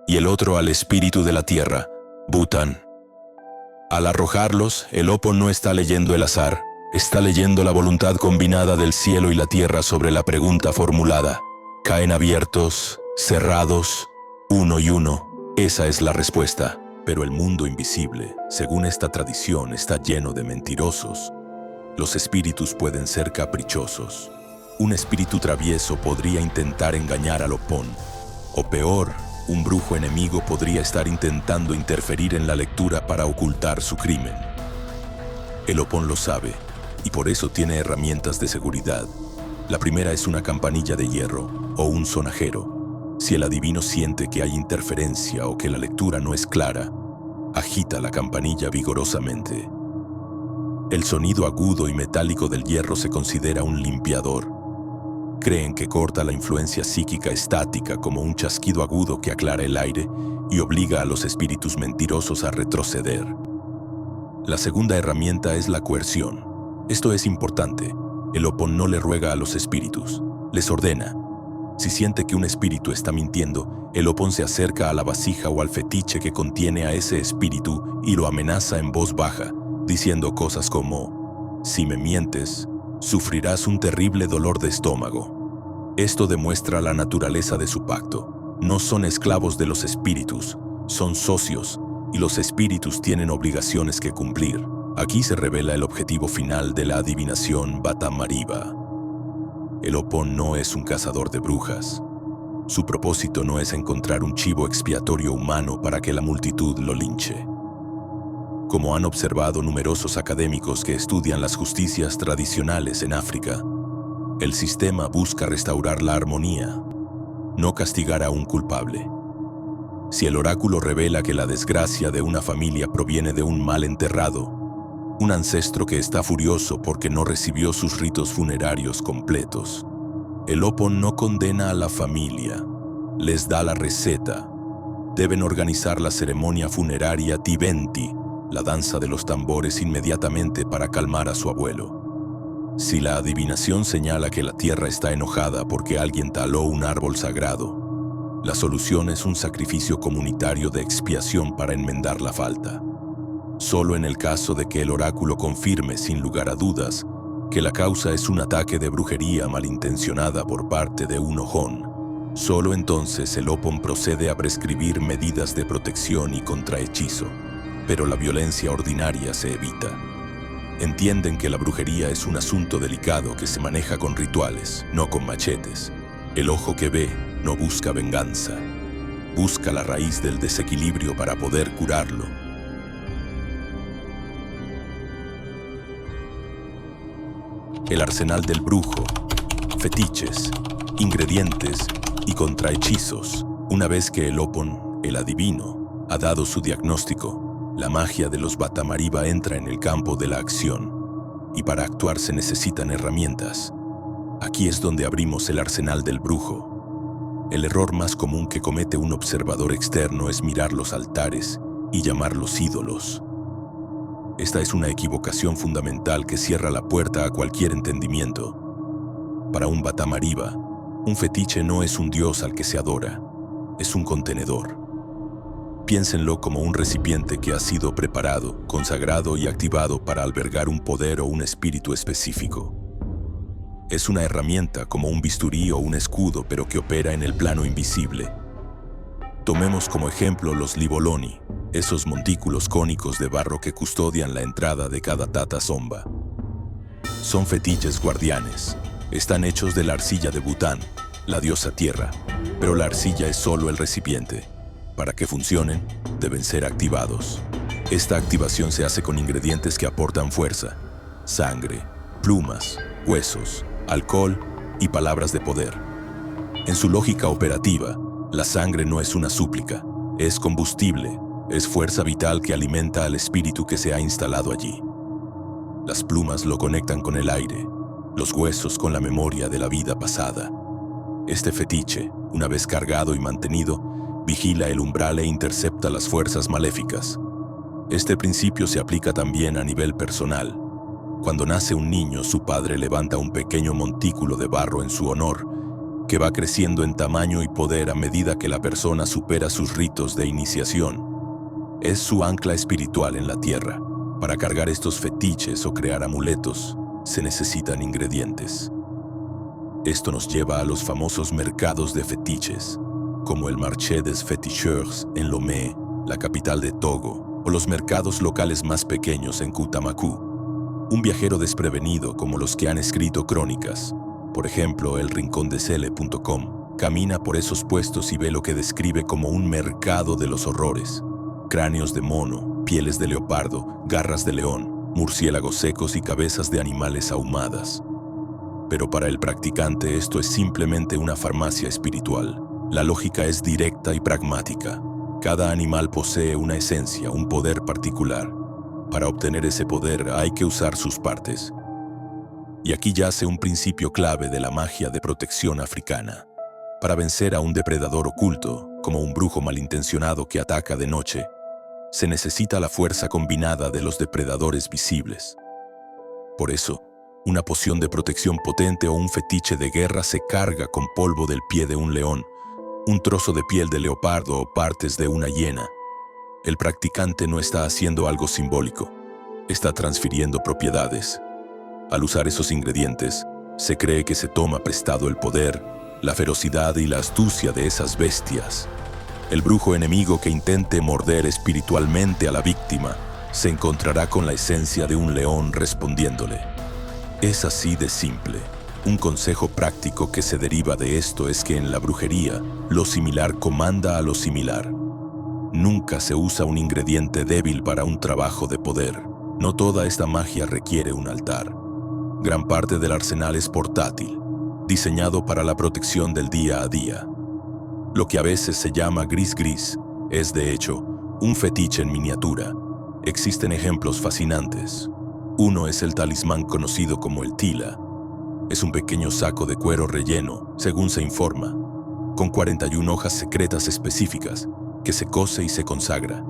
y el otro al espíritu de la tierra, Butan. Al arrojarlos, el Opon no está leyendo el azar, está leyendo la voluntad combinada del cielo y la tierra sobre la pregunta formulada. ¿Caen abiertos, cerrados, uno y uno? Esa es la respuesta. Pero el mundo invisible, según esta tradición, está lleno de mentirosos. Los espíritus pueden ser caprichosos. Un espíritu travieso podría intentar engañar al Opon. O peor, un brujo enemigo podría estar intentando interferir en la lectura para ocultar su crimen. El Opon lo sabe, y por eso tiene herramientas de seguridad. La primera es una campanilla de hierro o un sonajero. Si el adivino siente que hay interferencia o que la lectura no es clara, agita la campanilla vigorosamente. El sonido agudo y metálico del hierro se considera un limpiador. Creen que corta la influencia psíquica estática como un chasquido agudo que aclara el aire y obliga a los espíritus mentirosos a retroceder. La segunda herramienta es la coerción. Esto es importante. El Opon no le ruega a los espíritus, les ordena. Si siente que un espíritu está mintiendo, el Opon se acerca a la vasija o al fetiche que contiene a ese espíritu y lo amenaza en voz baja, diciendo cosas como: si me mientes, sufrirás un terrible dolor de estómago. Esto demuestra la naturaleza de su pacto. No son esclavos de los espíritus, son socios, y los espíritus tienen obligaciones que cumplir. Aquí se revela el objetivo final de la adivinación Bata Mariba. El Opon no es un cazador de brujas. Su propósito no es encontrar un chivo expiatorio humano para que la multitud lo linche. Como han observado numerosos académicos que estudian las justicias tradicionales en África, el sistema busca restaurar la armonía, no castigar a un culpable. Si el oráculo revela que la desgracia de una familia proviene de un mal enterrado, un ancestro que está furioso porque no recibió sus ritos funerarios completos, el Opon no condena a la familia, les da la receta. Deben organizar la ceremonia funeraria Tibenti, la danza de los tambores, inmediatamente para calmar a su abuelo. Si la adivinación señala que la tierra está enojada porque alguien taló un árbol sagrado, la solución es un sacrificio comunitario de expiación para enmendar la falta. Solo en el caso de que el oráculo confirme sin lugar a dudas que la causa es un ataque de brujería malintencionada por parte de un ojón, solo entonces el Opon procede a prescribir medidas de protección y contrahechizo. Pero la violencia ordinaria se evita. Entienden que la brujería es un asunto delicado que se maneja con rituales, no con machetes. El ojo que ve no busca venganza, busca la raíz del desequilibrio para poder curarlo. El arsenal del brujo, fetiches, ingredientes y contrahechizos. Una vez que el Opon, el adivino, ha dado su diagnóstico, la magia de los Bata Mariba entra en el campo de la acción, y para actuar se necesitan herramientas. Aquí es donde abrimos el arsenal del brujo. El error más común que comete un observador externo es mirar los altares y llamarlos ídolos. Esta es una equivocación fundamental que cierra la puerta a cualquier entendimiento. Para un Bata Mariba, un fetiche no es un dios al que se adora, es un contenedor. Piénsenlo como un recipiente que ha sido preparado, consagrado y activado para albergar un poder o un espíritu específico. Es una herramienta como un bisturí o un escudo, pero que opera en el plano invisible. Tomemos como ejemplo los liboloni, esos montículos cónicos de barro que custodian la entrada de cada tata somba. Son fetiches guardianes. Están hechos de la arcilla de Bután, la diosa tierra, pero la arcilla es solo el recipiente. para que funcionen, deben ser activados. Esta activación se hace con ingredientes que aportan fuerza: sangre, plumas, huesos, alcohol y palabras de poder. En su lógica operativa, la sangre no es una súplica, es combustible, es fuerza vital que alimenta al espíritu que se ha instalado allí. Las plumas lo conectan con el aire, los huesos con la memoria de la vida pasada. Este fetiche, una vez cargado y mantenido, vigila el umbral e intercepta las fuerzas maléficas. Este principio se aplica también a nivel personal. Cuando nace un niño, su padre levanta un pequeño montículo de barro en su honor, que va creciendo en tamaño y poder a medida que la persona supera sus ritos de iniciación. Es su ancla espiritual en la tierra. Para cargar estos fetiches o crear amuletos, se necesitan ingredientes. Esto nos lleva a los famosos mercados de fetiches, como el Marché des Féticheurs en Lomé, la capital de Togo, o los mercados locales más pequeños en Coutamakou. Un viajero desprevenido, como los que han escrito crónicas, por ejemplo, elrincondesele.com, camina por esos puestos y ve lo que describe como un mercado de los horrores: cráneos de mono, pieles de leopardo, garras de león, murciélagos secos y cabezas de animales ahumadas. Pero para el practicante esto es simplemente una farmacia espiritual. La lógica es directa y pragmática. Cada animal posee una esencia, un poder particular. Para obtener ese poder hay que usar sus partes. Y aquí yace un principio clave de la magia de protección africana. Para vencer a un depredador oculto, como un brujo malintencionado que ataca de noche, se necesita la fuerza combinada de los depredadores visibles. Por eso, una poción de protección potente o un fetiche de guerra se carga con polvo del pie de un león, un trozo de piel de leopardo o partes de una hiena. El practicante no está haciendo algo simbólico, está transfiriendo propiedades. Al usar esos ingredientes, se cree que se toma prestado el poder, la ferocidad y la astucia de esas bestias. El brujo enemigo que intente morder espiritualmente a la víctima se encontrará con la esencia de un león respondiéndole. Es así de simple. Un consejo práctico que se deriva de esto es que en la brujería, lo similar comanda a lo similar. Nunca se usa un ingrediente débil para un trabajo de poder. No toda esta magia requiere un altar. Gran parte del arsenal es portátil, diseñado para la protección del día a día. Lo que a veces se llama gris-gris es, de hecho, un fetiche en miniatura. Existen ejemplos fascinantes. Uno es el talismán conocido como el tila. Es un pequeño saco de cuero relleno, según se informa, con 41 hojas secretas específicas, que se cose y se consagra.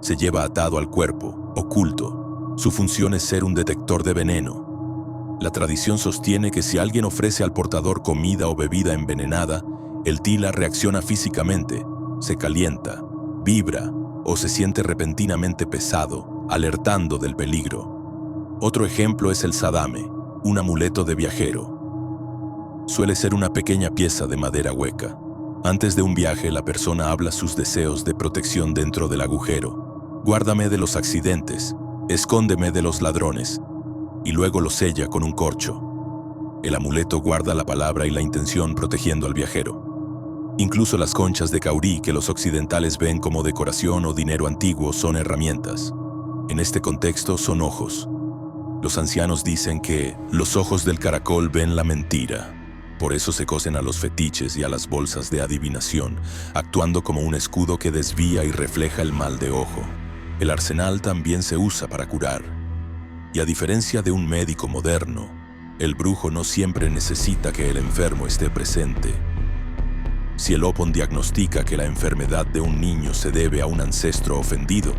Se lleva atado al cuerpo, oculto. Su función es ser un detector de veneno. La tradición sostiene que si alguien ofrece al portador comida o bebida envenenada, el tila reacciona físicamente, se calienta, vibra o se siente repentinamente pesado, alertando del peligro. Otro ejemplo es el sadame, un amuleto de viajero. Suele ser una pequeña pieza de madera hueca. Antes de un viaje, la persona habla sus deseos de protección dentro del agujero. Guárdame de los accidentes, escóndeme de los ladrones, y luego lo sella con un corcho. El amuleto guarda la palabra y la intención protegiendo al viajero. Incluso las conchas de caurí que los occidentales ven como decoración o dinero antiguo son herramientas. En este contexto son ojos. Los ancianos dicen que los ojos del caracol ven la mentira. Por eso se cosen a los fetiches y a las bolsas de adivinación, actuando como un escudo que desvía y refleja el mal de ojo. El arsenal también se usa para curar. Y a diferencia de un médico moderno, el brujo no siempre necesita que el enfermo esté presente. Si el Opon diagnostica que la enfermedad de un niño se debe a un ancestro ofendido,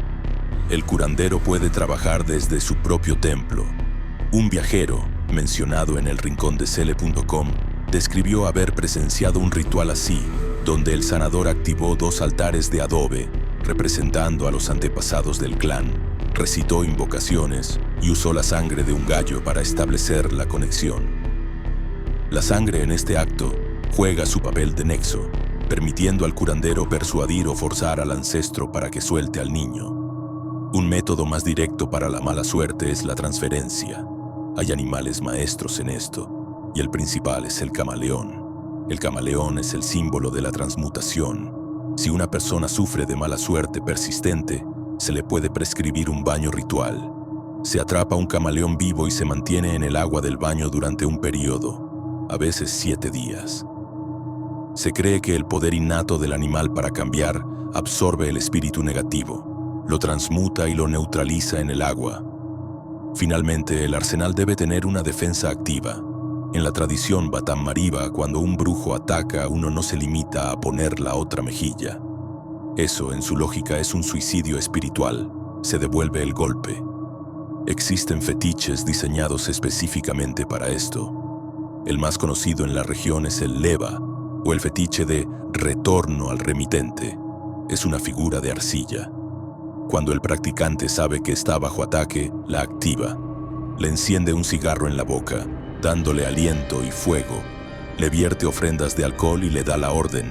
el curandero puede trabajar desde su propio templo. Un viajero, mencionado en elrincondesele.com, describió haber presenciado un ritual así, donde el sanador activó 2 altares de adobe, representando a los antepasados del clan, recitó invocaciones y usó la sangre de un gallo para establecer la conexión. La sangre en este acto juega su papel de nexo, permitiendo al curandero persuadir o forzar al ancestro para que suelte al niño. Un método más directo para la mala suerte es la transferencia. Hay animales maestros en esto, y el principal es el camaleón. El camaleón es el símbolo de la transmutación. Si una persona sufre de mala suerte persistente, se le puede prescribir un baño ritual. Se atrapa un camaleón vivo y se mantiene en el agua del baño durante un periodo, a veces 7 días. Se cree que el poder innato del animal para cambiar absorbe el espíritu negativo, lo transmuta y lo neutraliza en el agua. Finalmente, el arsenal debe tener una defensa activa. En la tradición Batamariba, cuando un brujo ataca, uno no se limita a poner la otra mejilla. Eso, en su lógica, es un suicidio espiritual. Se devuelve el golpe. Existen fetiches diseñados específicamente para esto. El más conocido en la región es el leva, o el fetiche de retorno al remitente. Es una figura de arcilla. Cuando el practicante sabe que está bajo ataque, la activa. Le enciende un cigarro en la boca, dándole aliento y fuego. Le vierte ofrendas de alcohol y le da la orden.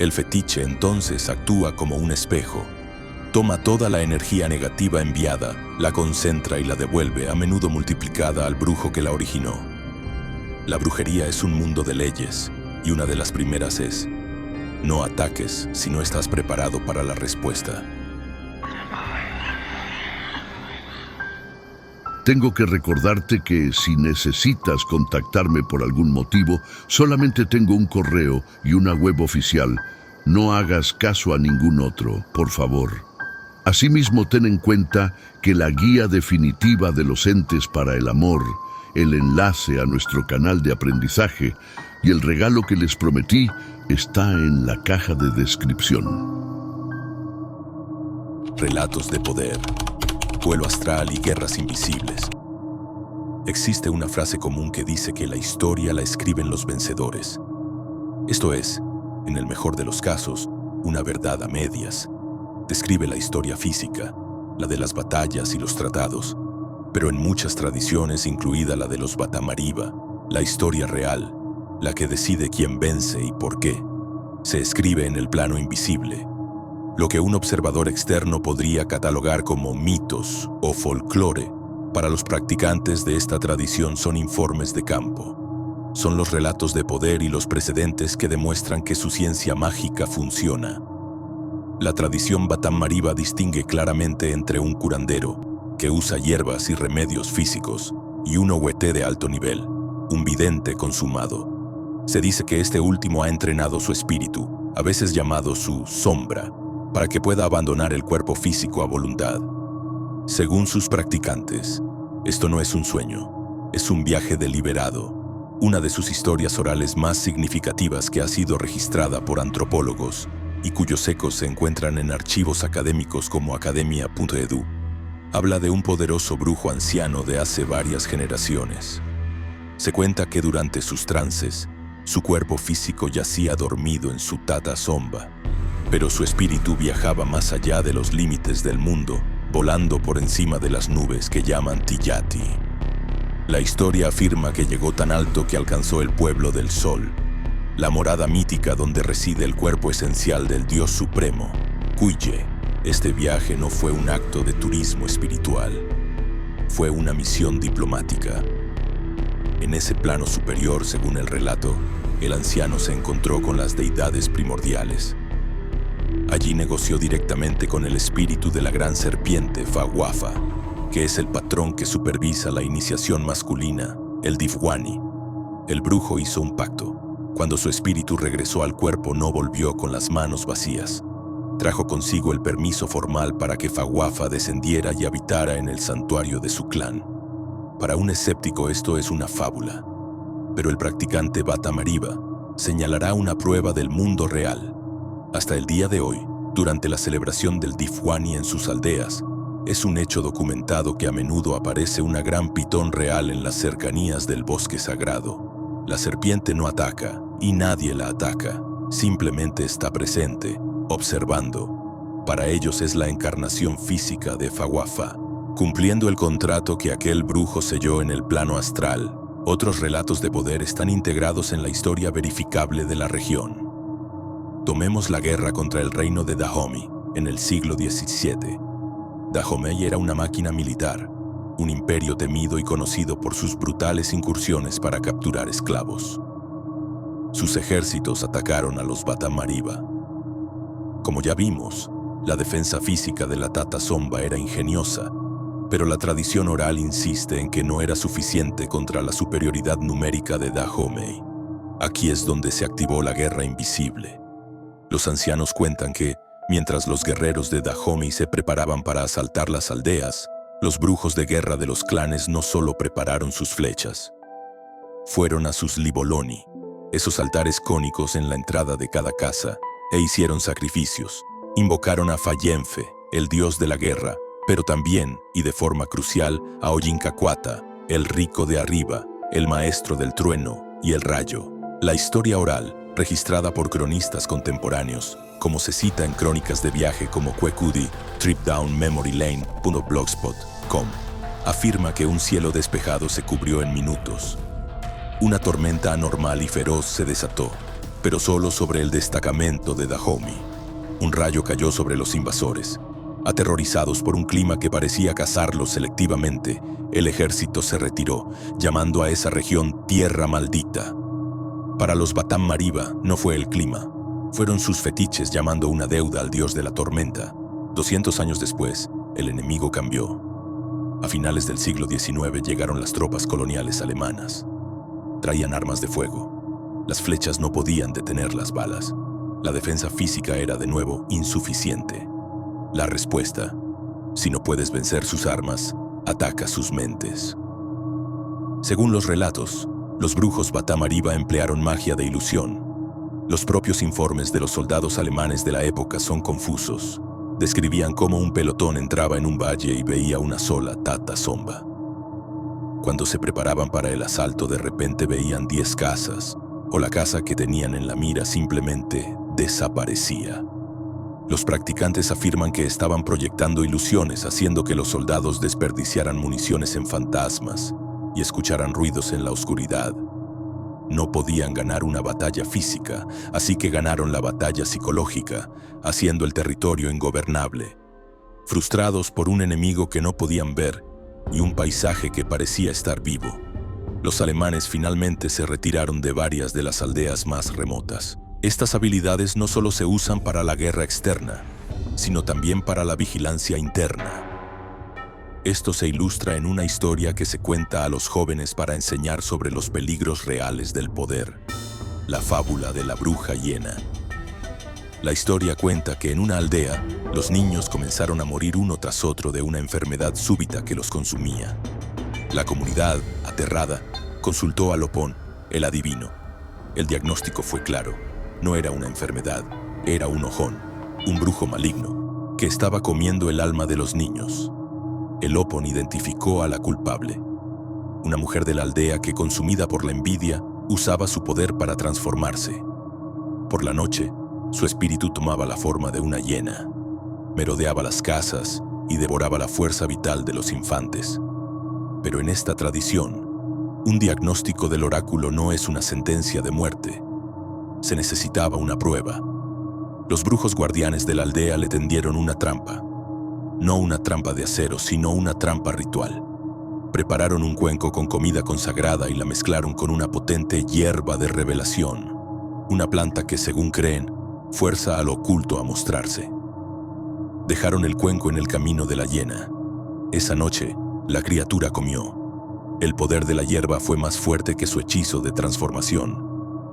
El fetiche entonces actúa como un espejo. Toma toda la energía negativa enviada, la concentra y la devuelve, a menudo multiplicada al brujo que la originó. La brujería es un mundo de leyes, y una de las primeras es: no ataques si no estás preparado para la respuesta. Tengo que recordarte que si necesitas contactarme por algún motivo, solamente tengo un correo y una web oficial. No hagas caso a ningún otro, por favor. Asimismo, ten en cuenta que la guía definitiva de los entes para el amor, el enlace a nuestro canal de aprendizaje y el regalo que les prometí está en la caja de descripción. Relatos de poder, vuelo astral y guerras invisibles. Existe una frase común que dice que la historia la escriben los vencedores. Esto es, en el mejor de los casos, una verdad a medias. Describe la historia física, la de las batallas y los tratados, pero en muchas tradiciones, incluida la de los Batamariba, la historia real, la que decide quién vence y por qué, se escribe en el plano invisible, lo que un observador externo podría catalogar como mitos o folclore. Para los practicantes de esta tradición son informes de campo. Son los relatos de poder y los precedentes que demuestran que su ciencia mágica funciona. La tradición Batamariba distingue claramente entre un curandero, que usa hierbas y remedios físicos, y un ohuete de alto nivel, un vidente consumado. Se dice que este último ha entrenado su espíritu, a veces llamado su sombra, para que pueda abandonar el cuerpo físico a voluntad. Según sus practicantes, esto no es un sueño, es un viaje deliberado, una de sus historias orales más significativas que ha sido registrada por antropólogos y cuyos ecos se encuentran en archivos académicos como academia.edu. Habla de un poderoso brujo anciano de hace varias generaciones. Se cuenta que durante sus trances, su cuerpo físico yacía dormido en su tata somba, pero su espíritu viajaba más allá de los límites del mundo, volando por encima de las nubes que llaman Tiyati. La historia afirma que llegó tan alto que alcanzó el pueblo del sol, la morada mítica donde reside el cuerpo esencial del Dios Supremo, Kuye. Este viaje no fue un acto de turismo espiritual, fue una misión diplomática. En ese plano superior, según el relato, el anciano se encontró con las deidades primordiales. Allí negoció directamente con el espíritu de la gran serpiente Fawafa, que es el patrón que supervisa la iniciación masculina, el Difwani. El brujo hizo un pacto. Cuando su espíritu regresó al cuerpo, no volvió con las manos vacías. Trajo consigo el permiso formal para que Fawafa descendiera y habitara en el santuario de su clan. Para un escéptico esto es una fábula, pero el practicante Batamariba señalará una prueba del mundo real. Hasta el día de hoy, durante la celebración del Difwani en sus aldeas, es un hecho documentado que a menudo aparece una gran pitón real en las cercanías del bosque sagrado. La serpiente no ataca y nadie la ataca, simplemente está presente, observando. Para ellos es la encarnación física de Fawafa, cumpliendo el contrato que aquel brujo selló en el plano astral. Otros relatos de poder están integrados en la historia verificable de la región. Tomemos la guerra contra el reino de Dahomey en el siglo XVII. Dahomey era una máquina militar, un imperio temido y conocido por sus brutales incursiones para capturar esclavos. Sus ejércitos atacaron a los Batamariba. Como ya vimos, la defensa física de la Tata Somba era ingeniosa, pero la tradición oral insiste en que no era suficiente contra la superioridad numérica de Dahomey. Aquí es donde se activó la guerra invisible. Los ancianos cuentan que, mientras los guerreros de Dahomey se preparaban para asaltar las aldeas, los brujos de guerra de los clanes no solo prepararon sus flechas. Fueron a sus liboloni, esos altares cónicos en la entrada de cada casa, e hicieron sacrificios. Invocaron a Fayenfe, el dios de la guerra, pero también, y de forma crucial, a Oyincacuata, el rico de arriba, el maestro del trueno y el rayo. La historia oral, registrada por cronistas contemporáneos, como se cita en crónicas de viaje como Kwekudi, tripdownmemorylane.blogspot.com, afirma que un cielo despejado se cubrió en minutos. Una tormenta anormal y feroz se desató, pero solo sobre el destacamento de Dahomey. Un rayo cayó sobre los invasores. Aterrorizados por un clima que parecía cazarlos selectivamente, el ejército se retiró, llamando a esa región Tierra Maldita. Para los Batam Mariba no fue el clima, fueron sus fetiches llamando una deuda al dios de la tormenta. 200 años después, el enemigo cambió. A finales del siglo XIX llegaron las tropas coloniales alemanas. Traían armas de fuego. Las flechas no podían detener las balas. La defensa física era de nuevo insuficiente. La respuesta: si no puedes vencer sus armas, ataca sus mentes. Según los relatos, los brujos Batam Mariba emplearon magia de ilusión. Los propios informes de los soldados alemanes de la época son confusos. Describían cómo un pelotón entraba en un valle y veía una sola Tata Somba. Cuando se preparaban para el asalto, de repente veían 10 casas, o la casa que tenían en la mira simplemente desaparecía. Los practicantes afirman que estaban proyectando ilusiones, haciendo que los soldados desperdiciaran municiones en fantasmas y escucharan ruidos en la oscuridad. No podían ganar una batalla física, así que ganaron la batalla psicológica, haciendo el territorio ingobernable. Frustrados por un enemigo que no podían ver y un paisaje que parecía estar vivo, los alemanes finalmente se retiraron de varias de las aldeas más remotas. Estas habilidades no solo se usan para la guerra externa, sino también para la vigilancia interna. Esto se ilustra en una historia que se cuenta a los jóvenes para enseñar sobre los peligros reales del poder, la fábula de la bruja hiena. La historia cuenta que en una aldea, los niños comenzaron a morir uno tras otro de una enfermedad súbita que los consumía. La comunidad, aterrada, consultó a Lopón, el adivino. El diagnóstico fue claro. No era una enfermedad, era un ojón, un brujo maligno, que estaba comiendo el alma de los niños. El Opon identificó a la culpable, una mujer de la aldea que, consumida por la envidia, usaba su poder para transformarse. Por la noche, su espíritu tomaba la forma de una hiena, merodeaba las casas y devoraba la fuerza vital de los infantes. Pero en esta tradición, un diagnóstico del oráculo no es una sentencia de muerte. Se necesitaba una prueba. Los brujos guardianes de la aldea le tendieron una trampa. No una trampa de acero, sino una trampa ritual. Prepararon un cuenco con comida consagrada y la mezclaron con una potente hierba de revelación, una planta que, según creen, fuerza al oculto a mostrarse. Dejaron el cuenco en el camino de la hiena. Esa noche, la criatura comió. El poder de la hierba fue más fuerte que su hechizo de transformación.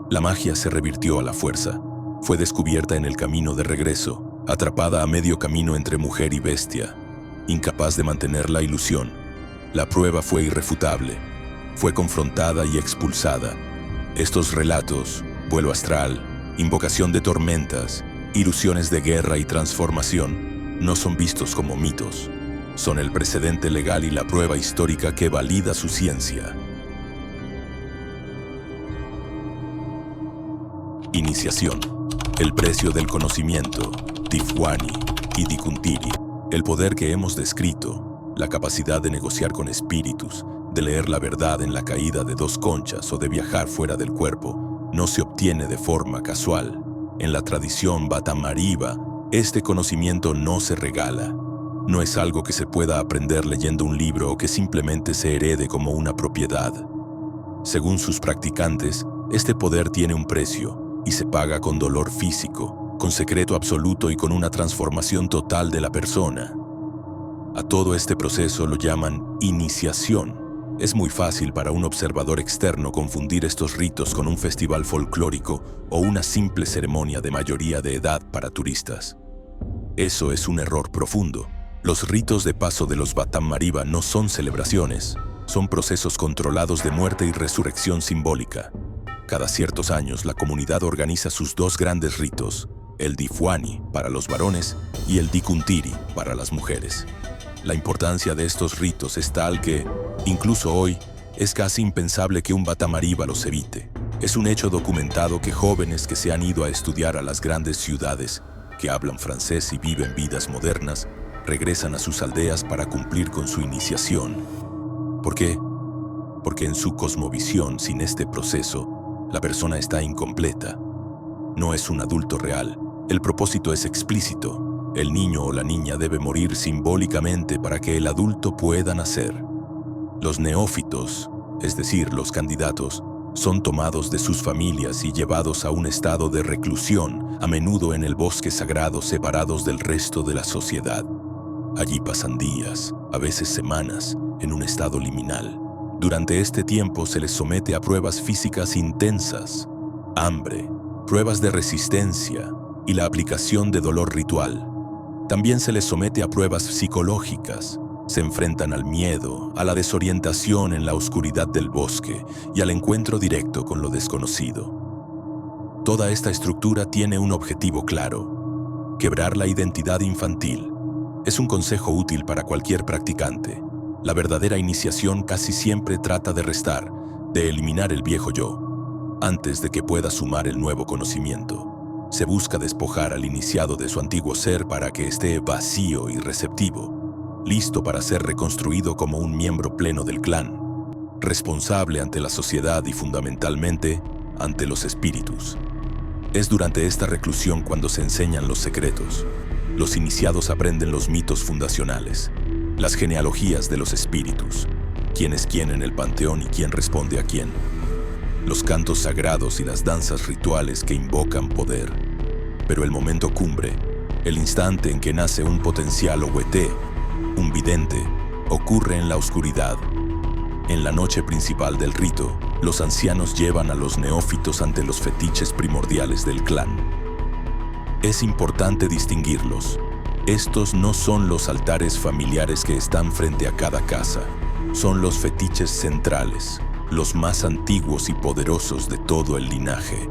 La magia se revirtió a la fuerza. Fue descubierta en el camino de regreso, atrapada a medio camino entre mujer y bestia, incapaz de mantener la ilusión. La prueba fue irrefutable. Fue confrontada y expulsada. Estos relatos, vuelo astral, invocación de tormentas, ilusiones de guerra y transformación, no son vistos como mitos. Son el precedente legal y la prueba histórica que valida su ciencia. Iniciación. El precio del conocimiento, Tifwani y Dikuntiri. El poder que hemos descrito, la capacidad de negociar con espíritus, de leer la verdad en la caída de 2 conchas o de viajar fuera del cuerpo, no se obtiene de forma casual. En la tradición Batam Mariba, este conocimiento no se regala. No es algo que se pueda aprender leyendo un libro o que simplemente se herede como una propiedad. Según sus practicantes, este poder tiene un precio y se paga con dolor físico, con secreto absoluto y con una transformación total de la persona. A todo este proceso lo llaman iniciación. Es muy fácil para un observador externo confundir estos ritos con un festival folclórico o una simple ceremonia de mayoría de edad para turistas. Eso es un error profundo. Los ritos de paso de los Batamariba no son celebraciones, son procesos controlados de muerte y resurrección simbólica. Cada ciertos años la comunidad organiza sus dos grandes ritos, el Difuani para los varones y el Dikuntiri para las mujeres. La importancia de estos ritos es tal que, incluso hoy, es casi impensable que un Batamariba los evite. Es un hecho documentado que jóvenes que se han ido a estudiar a las grandes ciudades, que hablan francés y viven vidas modernas, regresan a sus aldeas para cumplir con su iniciación. ¿Por qué? Porque en su cosmovisión, sin este proceso, la persona está incompleta. No es un adulto real. El propósito es explícito. El niño o la niña debe morir simbólicamente para que el adulto pueda nacer. Los neófitos, es decir, los candidatos, son tomados de sus familias y llevados a un estado de reclusión, a menudo en el bosque sagrado separados del resto de la sociedad. Allí pasan días, a veces semanas, en un estado liminal. Durante este tiempo se les somete a pruebas físicas intensas, hambre, pruebas de resistencia y la aplicación de dolor ritual. También se les somete a pruebas psicológicas. Se enfrentan al miedo, a la desorientación en la oscuridad del bosque y al encuentro directo con lo desconocido. Toda esta estructura tiene un objetivo claro: quebrar la identidad infantil. Es un consejo útil para cualquier practicante. La verdadera iniciación casi siempre trata de restar, de eliminar el viejo yo, antes de que pueda sumar el nuevo conocimiento. Se busca despojar al iniciado de su antiguo ser para que esté vacío y receptivo, listo para ser reconstruido como un miembro pleno del clan, responsable ante la sociedad y fundamentalmente ante los espíritus. Es durante esta reclusión cuando se enseñan los secretos. Los iniciados aprenden los mitos fundacionales, las genealogías de los espíritus, quién es quién en el panteón y quién responde a quién, los cantos sagrados y las danzas rituales que invocan poder. Pero el momento cumbre, el instante en que nace un potencial Ohueté, un vidente, ocurre en la oscuridad. En la noche principal del rito, los ancianos llevan a los neófitos ante los fetiches primordiales del clan. Es importante distinguirlos. Estos no son los altares familiares que están frente a cada casa. Son los fetiches centrales, los más antiguos y poderosos de todo el linaje.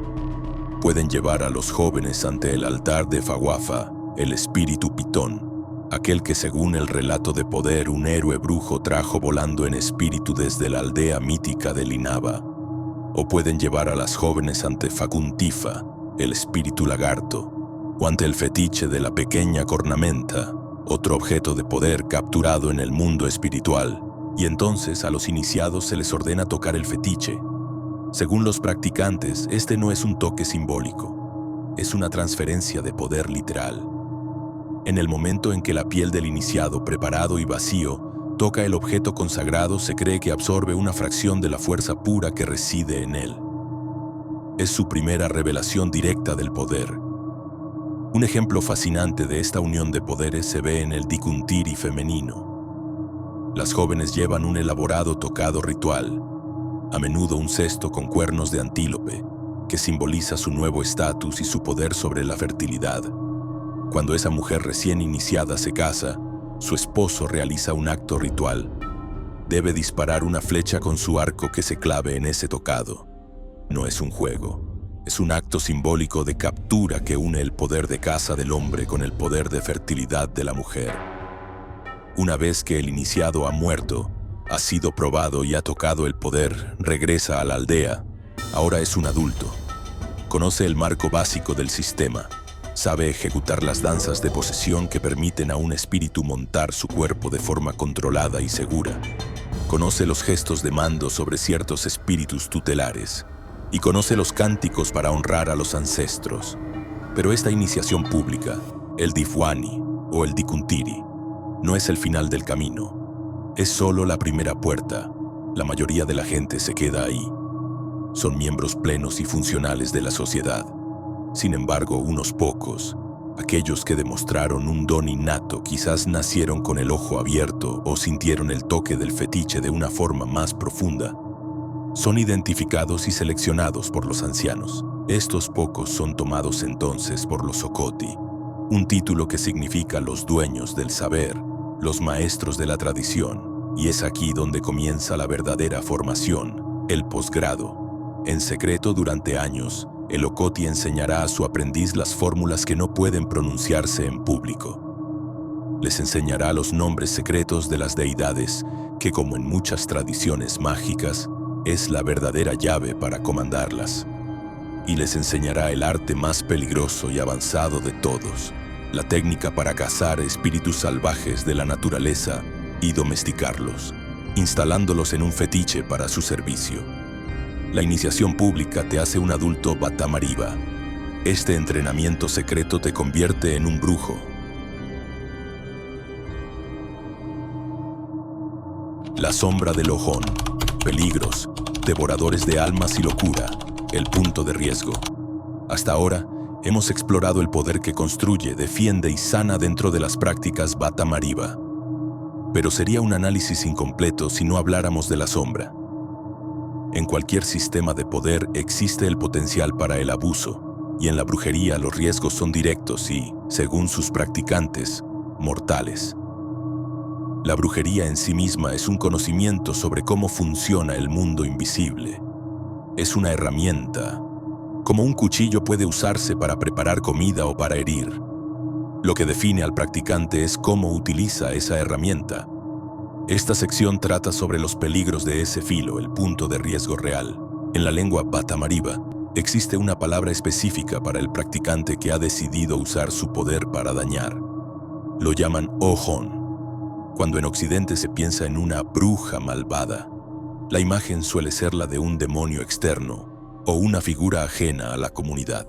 Pueden llevar a los jóvenes ante el altar de Faguafa, el espíritu pitón, aquel que según el relato de poder un héroe brujo trajo volando en espíritu desde la aldea mítica de Linaba. O pueden llevar a las jóvenes ante Facuntifa, el espíritu lagarto, o ante el fetiche de la pequeña cornamenta, otro objeto de poder capturado en el mundo espiritual. Y entonces a los iniciados se les ordena tocar el fetiche. Según los practicantes, este no es un toque simbólico, es una transferencia de poder literal. En el momento en que la piel del iniciado, preparado y vacío, toca el objeto consagrado, se cree que absorbe una fracción de la fuerza pura que reside en él. Es su primera revelación directa del poder. Un ejemplo fascinante de esta unión de poderes se ve en el Dikuntiri femenino. Las jóvenes llevan un elaborado tocado ritual, a menudo un cesto con cuernos de antílope, que simboliza su nuevo estatus y su poder sobre la fertilidad. Cuando esa mujer recién iniciada se casa, su esposo realiza un acto ritual. Debe disparar una flecha con su arco que se clave en ese tocado. No es un juego, es un acto simbólico de captura que une el poder de caza del hombre con el poder de fertilidad de la mujer. Una vez que el iniciado ha muerto, ha sido probado y ha tocado el poder, regresa a la aldea. Ahora es un adulto. Conoce el marco básico del sistema. Sabe ejecutar las danzas de posesión que permiten a un espíritu montar su cuerpo de forma controlada y segura. Conoce los gestos de mando sobre ciertos espíritus tutelares. Y conoce los cánticos para honrar a los ancestros. Pero esta iniciación pública, el Difuani o el Dikuntiri, no es el final del camino. Es solo la primera puerta. La mayoría de la gente se queda ahí. Son miembros plenos y funcionales de la sociedad. Sin embargo, unos pocos, aquellos que demostraron un don innato, quizás nacieron con el ojo abierto o sintieron el toque del fetiche de una forma más profunda, son identificados y seleccionados por los ancianos. Estos pocos son tomados entonces por los Okoti, un título que significa los dueños del saber, los maestros de la tradición, y es aquí donde comienza la verdadera formación, el posgrado. En secreto durante años, el Okoti enseñará a su aprendiz las fórmulas que no pueden pronunciarse en público. Les enseñará los nombres secretos de las deidades, que como en muchas tradiciones mágicas, es la verdadera llave para comandarlas. Y les enseñará el arte más peligroso y avanzado de todos, la técnica para cazar espíritus salvajes de la naturaleza y domesticarlos, instalándolos en un fetiche para su servicio. La iniciación pública te hace un adulto Batamariba. Este entrenamiento secreto te convierte en un brujo. La sombra del Ojón. Peligros, devoradores de almas y locura. El punto de riesgo. Hasta ahora, hemos explorado el poder que construye, defiende y sana dentro de las prácticas Batamariba. Pero sería un análisis incompleto si no habláramos de la sombra. En cualquier sistema de poder existe el potencial para el abuso, y en la brujería los riesgos son directos y, según sus practicantes, mortales. La brujería en sí misma es un conocimiento sobre cómo funciona el mundo invisible. Es una herramienta. Como un cuchillo puede usarse para preparar comida o para herir. Lo que define al practicante es cómo utiliza esa herramienta. Esta sección trata sobre los peligros de ese filo, el punto de riesgo real. En la lengua Batamariba, existe una palabra específica para el practicante que ha decidido usar su poder para dañar. Lo llaman Ojón. Cuando en Occidente se piensa en una bruja malvada, la imagen suele ser la de un demonio externo o una figura ajena a la comunidad.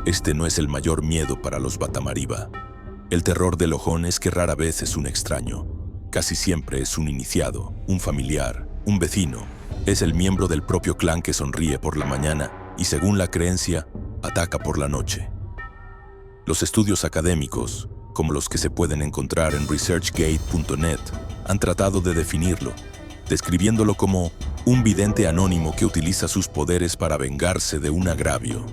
Este no es el mayor miedo para los Batamariba. El terror del Ojón es que rara vez es un extraño. Casi siempre es un iniciado, un familiar, un vecino. Es el miembro del propio clan que sonríe por la mañana y, según la creencia, ataca por la noche. Los estudios académicos, como los que se pueden encontrar en researchgate.net, han tratado de definirlo, describiéndolo como un vidente anónimo que utiliza sus poderes para vengarse de un agravio.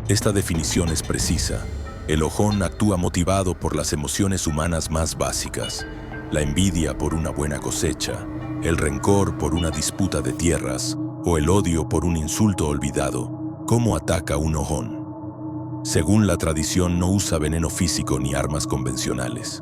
Esta definición es precisa. El Ojón actúa motivado por las emociones humanas más básicas: la envidia por una buena cosecha, el rencor por una disputa de tierras o el odio por un insulto olvidado. ¿Cómo ataca un Ojón? Según la tradición, no usa veneno físico ni armas convencionales.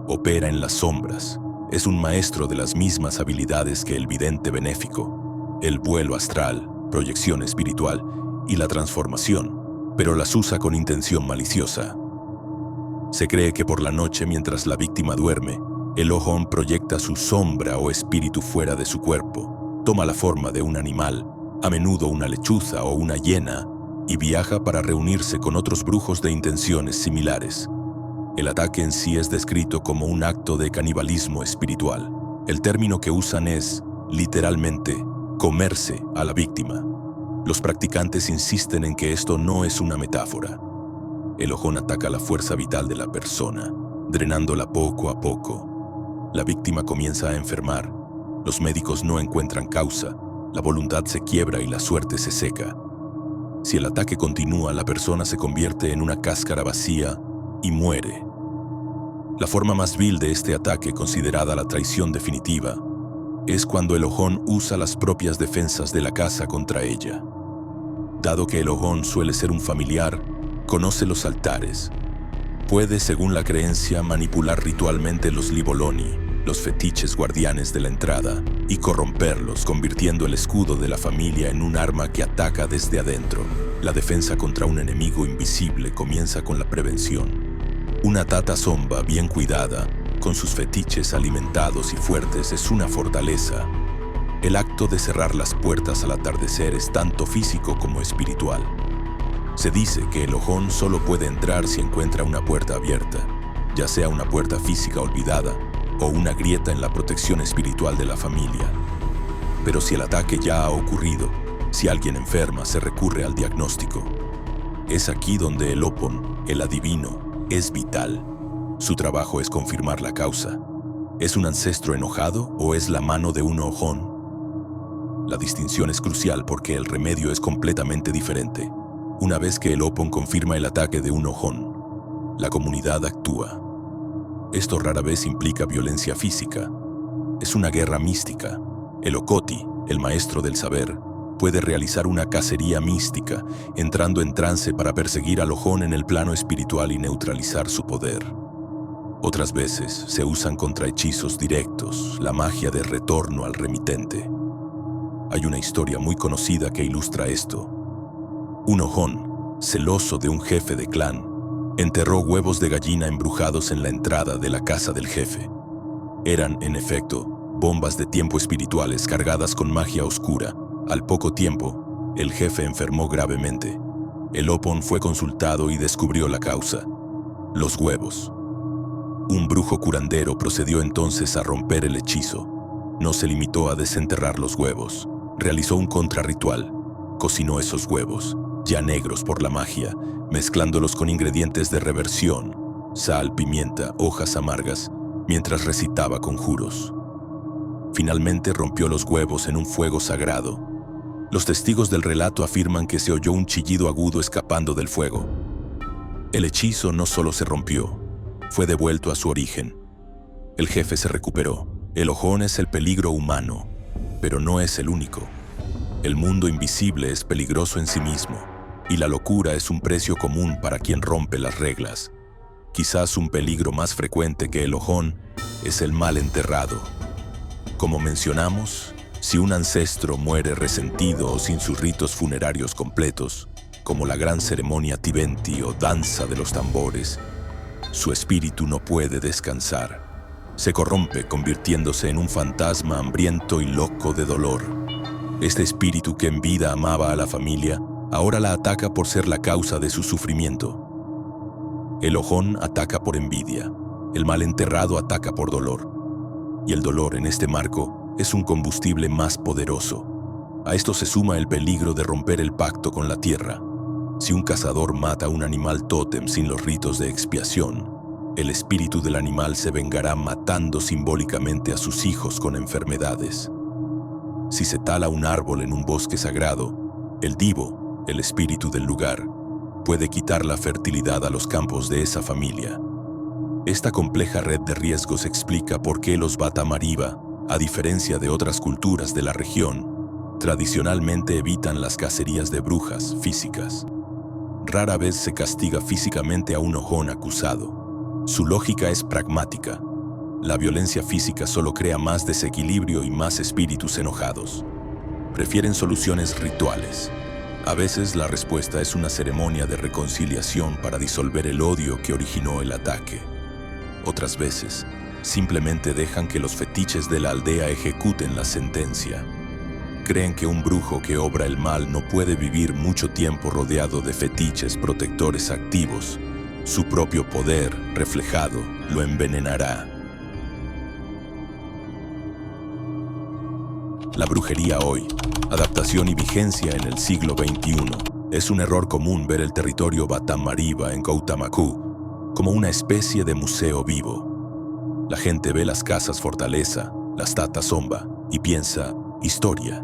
Opera en las sombras. Es un maestro de las mismas habilidades que el vidente benéfico: el vuelo astral, proyección espiritual y la transformación, pero las usa con intención maliciosa. Se cree que por la noche, mientras la víctima duerme, el Ojón proyecta su sombra o espíritu fuera de su cuerpo, toma la forma de un animal, a menudo una lechuza o una hiena, y viaja para reunirse con otros brujos de intenciones similares. El ataque en sí es descrito como un acto de canibalismo espiritual. El término que usan es, literalmente, comerse a la víctima. Los practicantes insisten en que esto no es una metáfora. El Ojón ataca la fuerza vital de la persona, drenándola poco a poco. La víctima comienza a enfermar. Los médicos no encuentran causa, la voluntad se quiebra y la suerte se seca. Si el ataque continúa, la persona se convierte en una cáscara vacía y muere. La forma más vil de este ataque, considerada la traición definitiva, es cuando el Ojón usa las propias defensas de la casa contra ella. Dado que el Ojón suele ser un familiar, conoce los altares. Puede, según la creencia, manipular ritualmente los Liboloni, los fetiches guardianes de la entrada, y corromperlos, convirtiendo el escudo de la familia en un arma que ataca desde adentro. La defensa contra un enemigo invisible comienza con la prevención. Una tata zomba bien cuidada, con sus fetiches alimentados y fuertes, es una fortaleza. El acto de cerrar las puertas al atardecer es tanto físico como espiritual. Se dice que el Ojón solo puede entrar si encuentra una puerta abierta, ya sea una puerta física olvidada o una grieta en la protección espiritual de la familia. Pero si el ataque ya ha ocurrido, si alguien enferma, se recurre al diagnóstico. Es aquí donde el Opon, el adivino, es vital. Su trabajo es confirmar la causa. ¿Es un ancestro enojado o es la mano de un ojón? La distinción es crucial porque el remedio es completamente diferente. Una vez que el Opon confirma el ataque de un ojón, la comunidad actúa. Esto rara vez implica violencia física. Es una guerra mística. El Okoti, el maestro del saber, puede realizar una cacería mística, entrando en trance para perseguir al ojón en el plano espiritual y neutralizar su poder. Otras veces se usan contrahechizos directos, la magia de retorno al remitente. Hay una historia muy conocida que ilustra esto. Un ojón, celoso de un jefe de clan, enterró huevos de gallina embrujados en la entrada de la casa del jefe. Eran, en efecto, bombas de tiempo espirituales cargadas con magia oscura. Al poco tiempo, el jefe enfermó gravemente. El Opon fue consultado y descubrió la causa: los huevos. Un brujo curandero procedió entonces a romper el hechizo. No se limitó a desenterrar los huevos. Realizó un contrarritual. Cocinó esos huevos, ya negros por la magia, mezclándolos con ingredientes de reversión, sal, pimienta, hojas amargas, mientras recitaba conjuros. Finalmente rompió los huevos en un fuego sagrado. Los testigos del relato afirman que se oyó un chillido agudo escapando del fuego. El hechizo no solo se rompió, fue devuelto a su origen. El jefe se recuperó. El ojón es el peligro humano, pero no es el único. El mundo invisible es peligroso en sí mismo, y la locura es un precio común para quien rompe las reglas. Quizás un peligro más frecuente que el ojón es el mal enterrado. Como mencionamos, si un ancestro muere resentido o sin sus ritos funerarios completos, como la gran ceremonia Tiventi o danza de los tambores, su espíritu no puede descansar. Se corrompe convirtiéndose en un fantasma hambriento y loco de dolor. Este espíritu que en vida amaba a la familia, ahora la ataca por ser la causa de su sufrimiento. El ojón ataca por envidia, el mal enterrado ataca por dolor. Y el dolor en este marco es un combustible más poderoso. A esto se suma el peligro de romper el pacto con la tierra. Si un cazador mata a un animal tótem sin los ritos de expiación, el espíritu del animal se vengará matando simbólicamente a sus hijos con enfermedades. Si se tala un árbol en un bosque sagrado, el divo, el espíritu del lugar, puede quitar la fertilidad a los campos de esa familia. Esta compleja red de riesgos explica por qué los Batamariba, a diferencia de otras culturas de la región, tradicionalmente evitan las cacerías de brujas físicas. Rara vez se castiga físicamente a un ojón acusado. Su lógica es pragmática. La violencia física solo crea más desequilibrio y más espíritus enojados. Prefieren soluciones rituales. A veces la respuesta es una ceremonia de reconciliación para disolver el odio que originó el ataque. Otras veces, simplemente dejan que los fetiches de la aldea ejecuten la sentencia. Creen que un brujo que obra el mal no puede vivir mucho tiempo rodeado de fetiches protectores activos. Su propio poder, reflejado, lo envenenará. La brujería hoy, adaptación y vigencia en el siglo XXI. Es un error común ver el territorio Batamariba en Coutamakú como una especie de museo vivo. La gente ve las casas fortaleza, las tatasomba, y piensa, historia.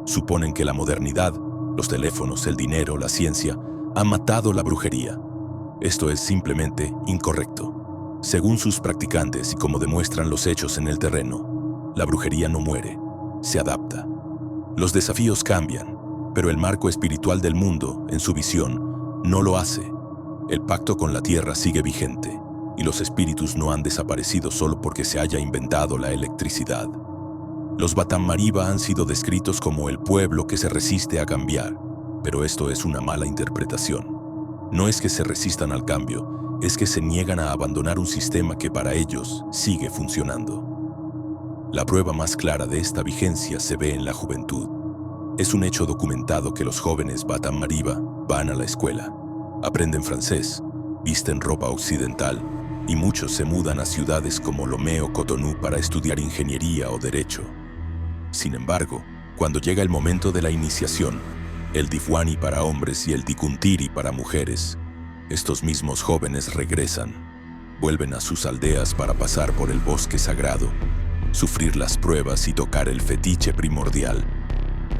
Suponen que la modernidad, los teléfonos, el dinero, la ciencia, han matado la brujería. Esto es simplemente incorrecto. Según sus practicantes y como demuestran los hechos en el terreno, la brujería no muere, se adapta. Los desafíos cambian, pero el marco espiritual del mundo, en su visión, no lo hace. El pacto con la tierra sigue vigente, y los espíritus no han desaparecido solo porque se haya inventado la electricidad. Los Batamariba han sido descritos como el pueblo que se resiste a cambiar, pero esto es una mala interpretación. No es que se resistan al cambio, es que se niegan a abandonar un sistema que para ellos sigue funcionando. La prueba más clara de esta vigencia se ve en la juventud. Es un hecho documentado que los jóvenes Batamariba van a la escuela, aprenden francés, visten ropa occidental y muchos se mudan a ciudades como Lomé o Cotonú para estudiar ingeniería o derecho. Sin embargo, cuando llega el momento de la iniciación, el Difwani para hombres y el Dikuntiri para mujeres. Estos mismos jóvenes regresan, vuelven a sus aldeas para pasar por el bosque sagrado, sufrir las pruebas y tocar el fetiche primordial.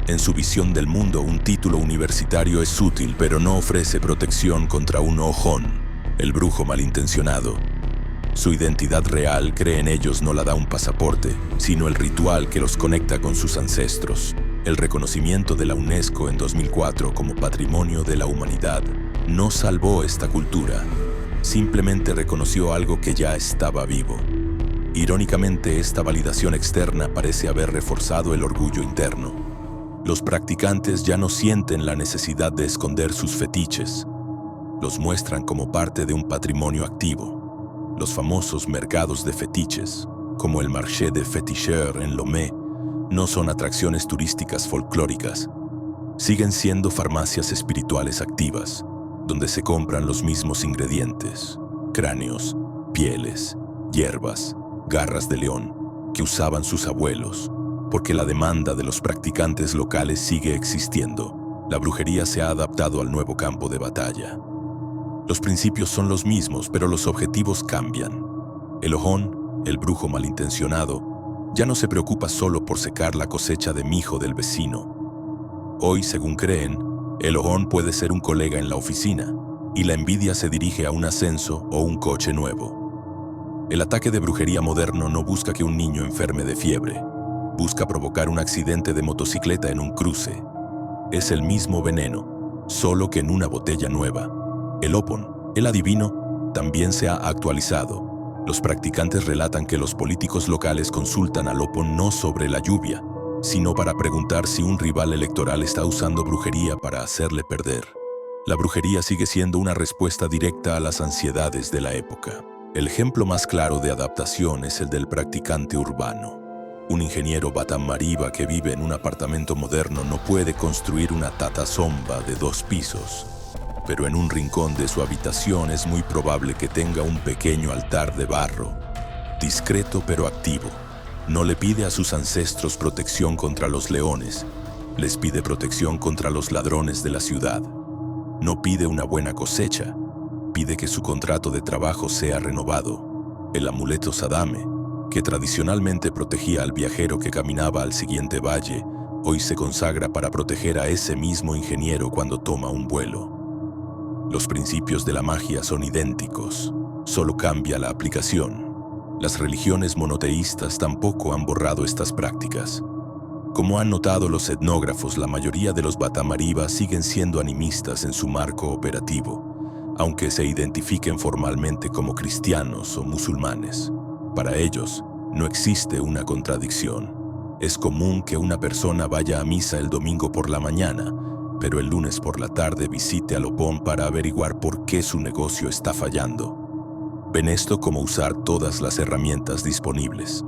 En su visión del mundo, un título universitario es útil, pero no ofrece protección contra un ojón, el brujo malintencionado. Su identidad real, creen ellos, no la da un pasaporte, sino el ritual que los conecta con sus ancestros. El reconocimiento de la UNESCO en 2004 como Patrimonio de la Humanidad no salvó esta cultura, simplemente reconoció algo que ya estaba vivo. Irónicamente, esta validación externa parece haber reforzado el orgullo interno. Los practicantes ya no sienten la necesidad de esconder sus fetiches. Los muestran como parte de un patrimonio activo. Los famosos mercados de fetiches, como el Marché des Féticheurs en Lomé, no son atracciones turísticas folclóricas. Siguen siendo farmacias espirituales activas, donde se compran los mismos ingredientes: cráneos, pieles, hierbas, garras de león, que usaban sus abuelos, porque la demanda de los practicantes locales sigue existiendo. La brujería se ha adaptado al nuevo campo de batalla. Los principios son los mismos, pero los objetivos cambian. El ojón, el brujo malintencionado, ya no se preocupa solo por secar la cosecha de mijo del vecino. Hoy, según creen, el ojón puede ser un colega en la oficina, y la envidia se dirige a un ascenso o un coche nuevo. El ataque de brujería moderno no busca que un niño enferme de fiebre, busca provocar un accidente de motocicleta en un cruce. Es el mismo veneno, solo que en una botella nueva. El Opon, el adivino, también se ha actualizado. Los practicantes relatan que los políticos locales consultan al Opon no sobre la lluvia, sino para preguntar si un rival electoral está usando brujería para hacerle perder. La brujería sigue siendo una respuesta directa a las ansiedades de la época. El ejemplo más claro de adaptación es el del practicante urbano. Un ingeniero batamariba que vive en un apartamento moderno no puede construir una tatasomba de 2 pisos, pero en un rincón de su habitación es muy probable que tenga un pequeño altar de barro, discreto pero activo. No le pide a sus ancestros protección contra los leones, les pide protección contra los ladrones de la ciudad. No pide una buena cosecha, pide que su contrato de trabajo sea renovado. El amuleto Sadame, que tradicionalmente protegía al viajero que caminaba al siguiente valle, hoy se consagra para proteger a ese mismo ingeniero cuando toma un vuelo. Los principios de la magia son idénticos, solo cambia la aplicación. Las religiones monoteístas tampoco han borrado estas prácticas. Como han notado los etnógrafos, la mayoría de los batamariba siguen siendo animistas en su marco operativo, aunque se identifiquen formalmente como cristianos o musulmanes. Para ellos, no existe una contradicción. Es común que una persona vaya a misa el domingo por la mañana, pero el lunes por la tarde visite al Opon para averiguar por qué su negocio está fallando. Ven esto como usar todas las herramientas disponibles.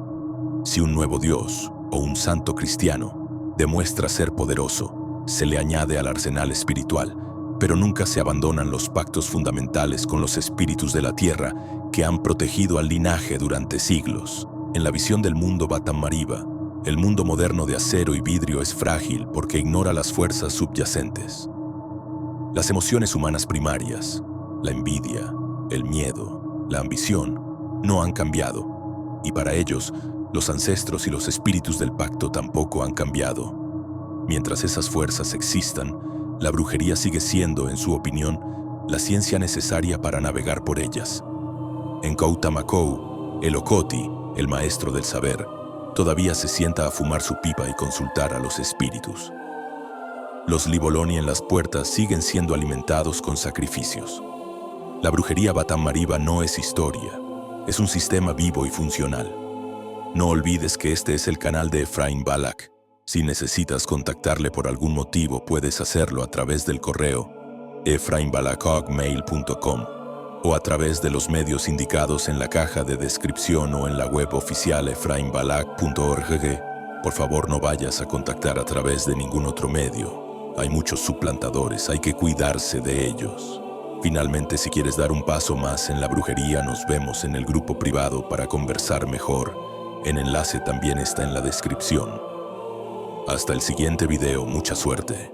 Si un nuevo Dios o un santo cristiano demuestra ser poderoso, se le añade al arsenal espiritual, pero nunca se abandonan los pactos fundamentales con los espíritus de la tierra que han protegido al linaje durante siglos. En la visión del mundo batamariba, el mundo moderno de acero y vidrio es frágil porque ignora las fuerzas subyacentes. Las emociones humanas primarias, la envidia, el miedo, la ambición, no han cambiado, y para ellos, los ancestros y los espíritus del pacto tampoco han cambiado. Mientras esas fuerzas existan, la brujería sigue siendo, en su opinión, la ciencia necesaria para navegar por ellas. En Coutamacow, el Okoti, el maestro del saber, todavía se sienta a fumar su pipa y consultar a los espíritus. Los Liboloni en las puertas siguen siendo alimentados con sacrificios. La brujería batamariba no es historia, es un sistema vivo y funcional. No olvides que este es el canal de Efraín Balak. Si necesitas contactarle por algún motivo, puedes hacerlo a través del correo efrainbalak@gmail.com o a través de los medios indicados en la caja de descripción o en la web oficial efrainbalak.org. Por favor, no vayas a contactar a través de ningún otro medio. Hay muchos suplantadores, hay que cuidarse de ellos. Finalmente, si quieres dar un paso más en la brujería, nos vemos en el grupo privado para conversar mejor. El enlace también está en la descripción. Hasta el siguiente video, mucha suerte.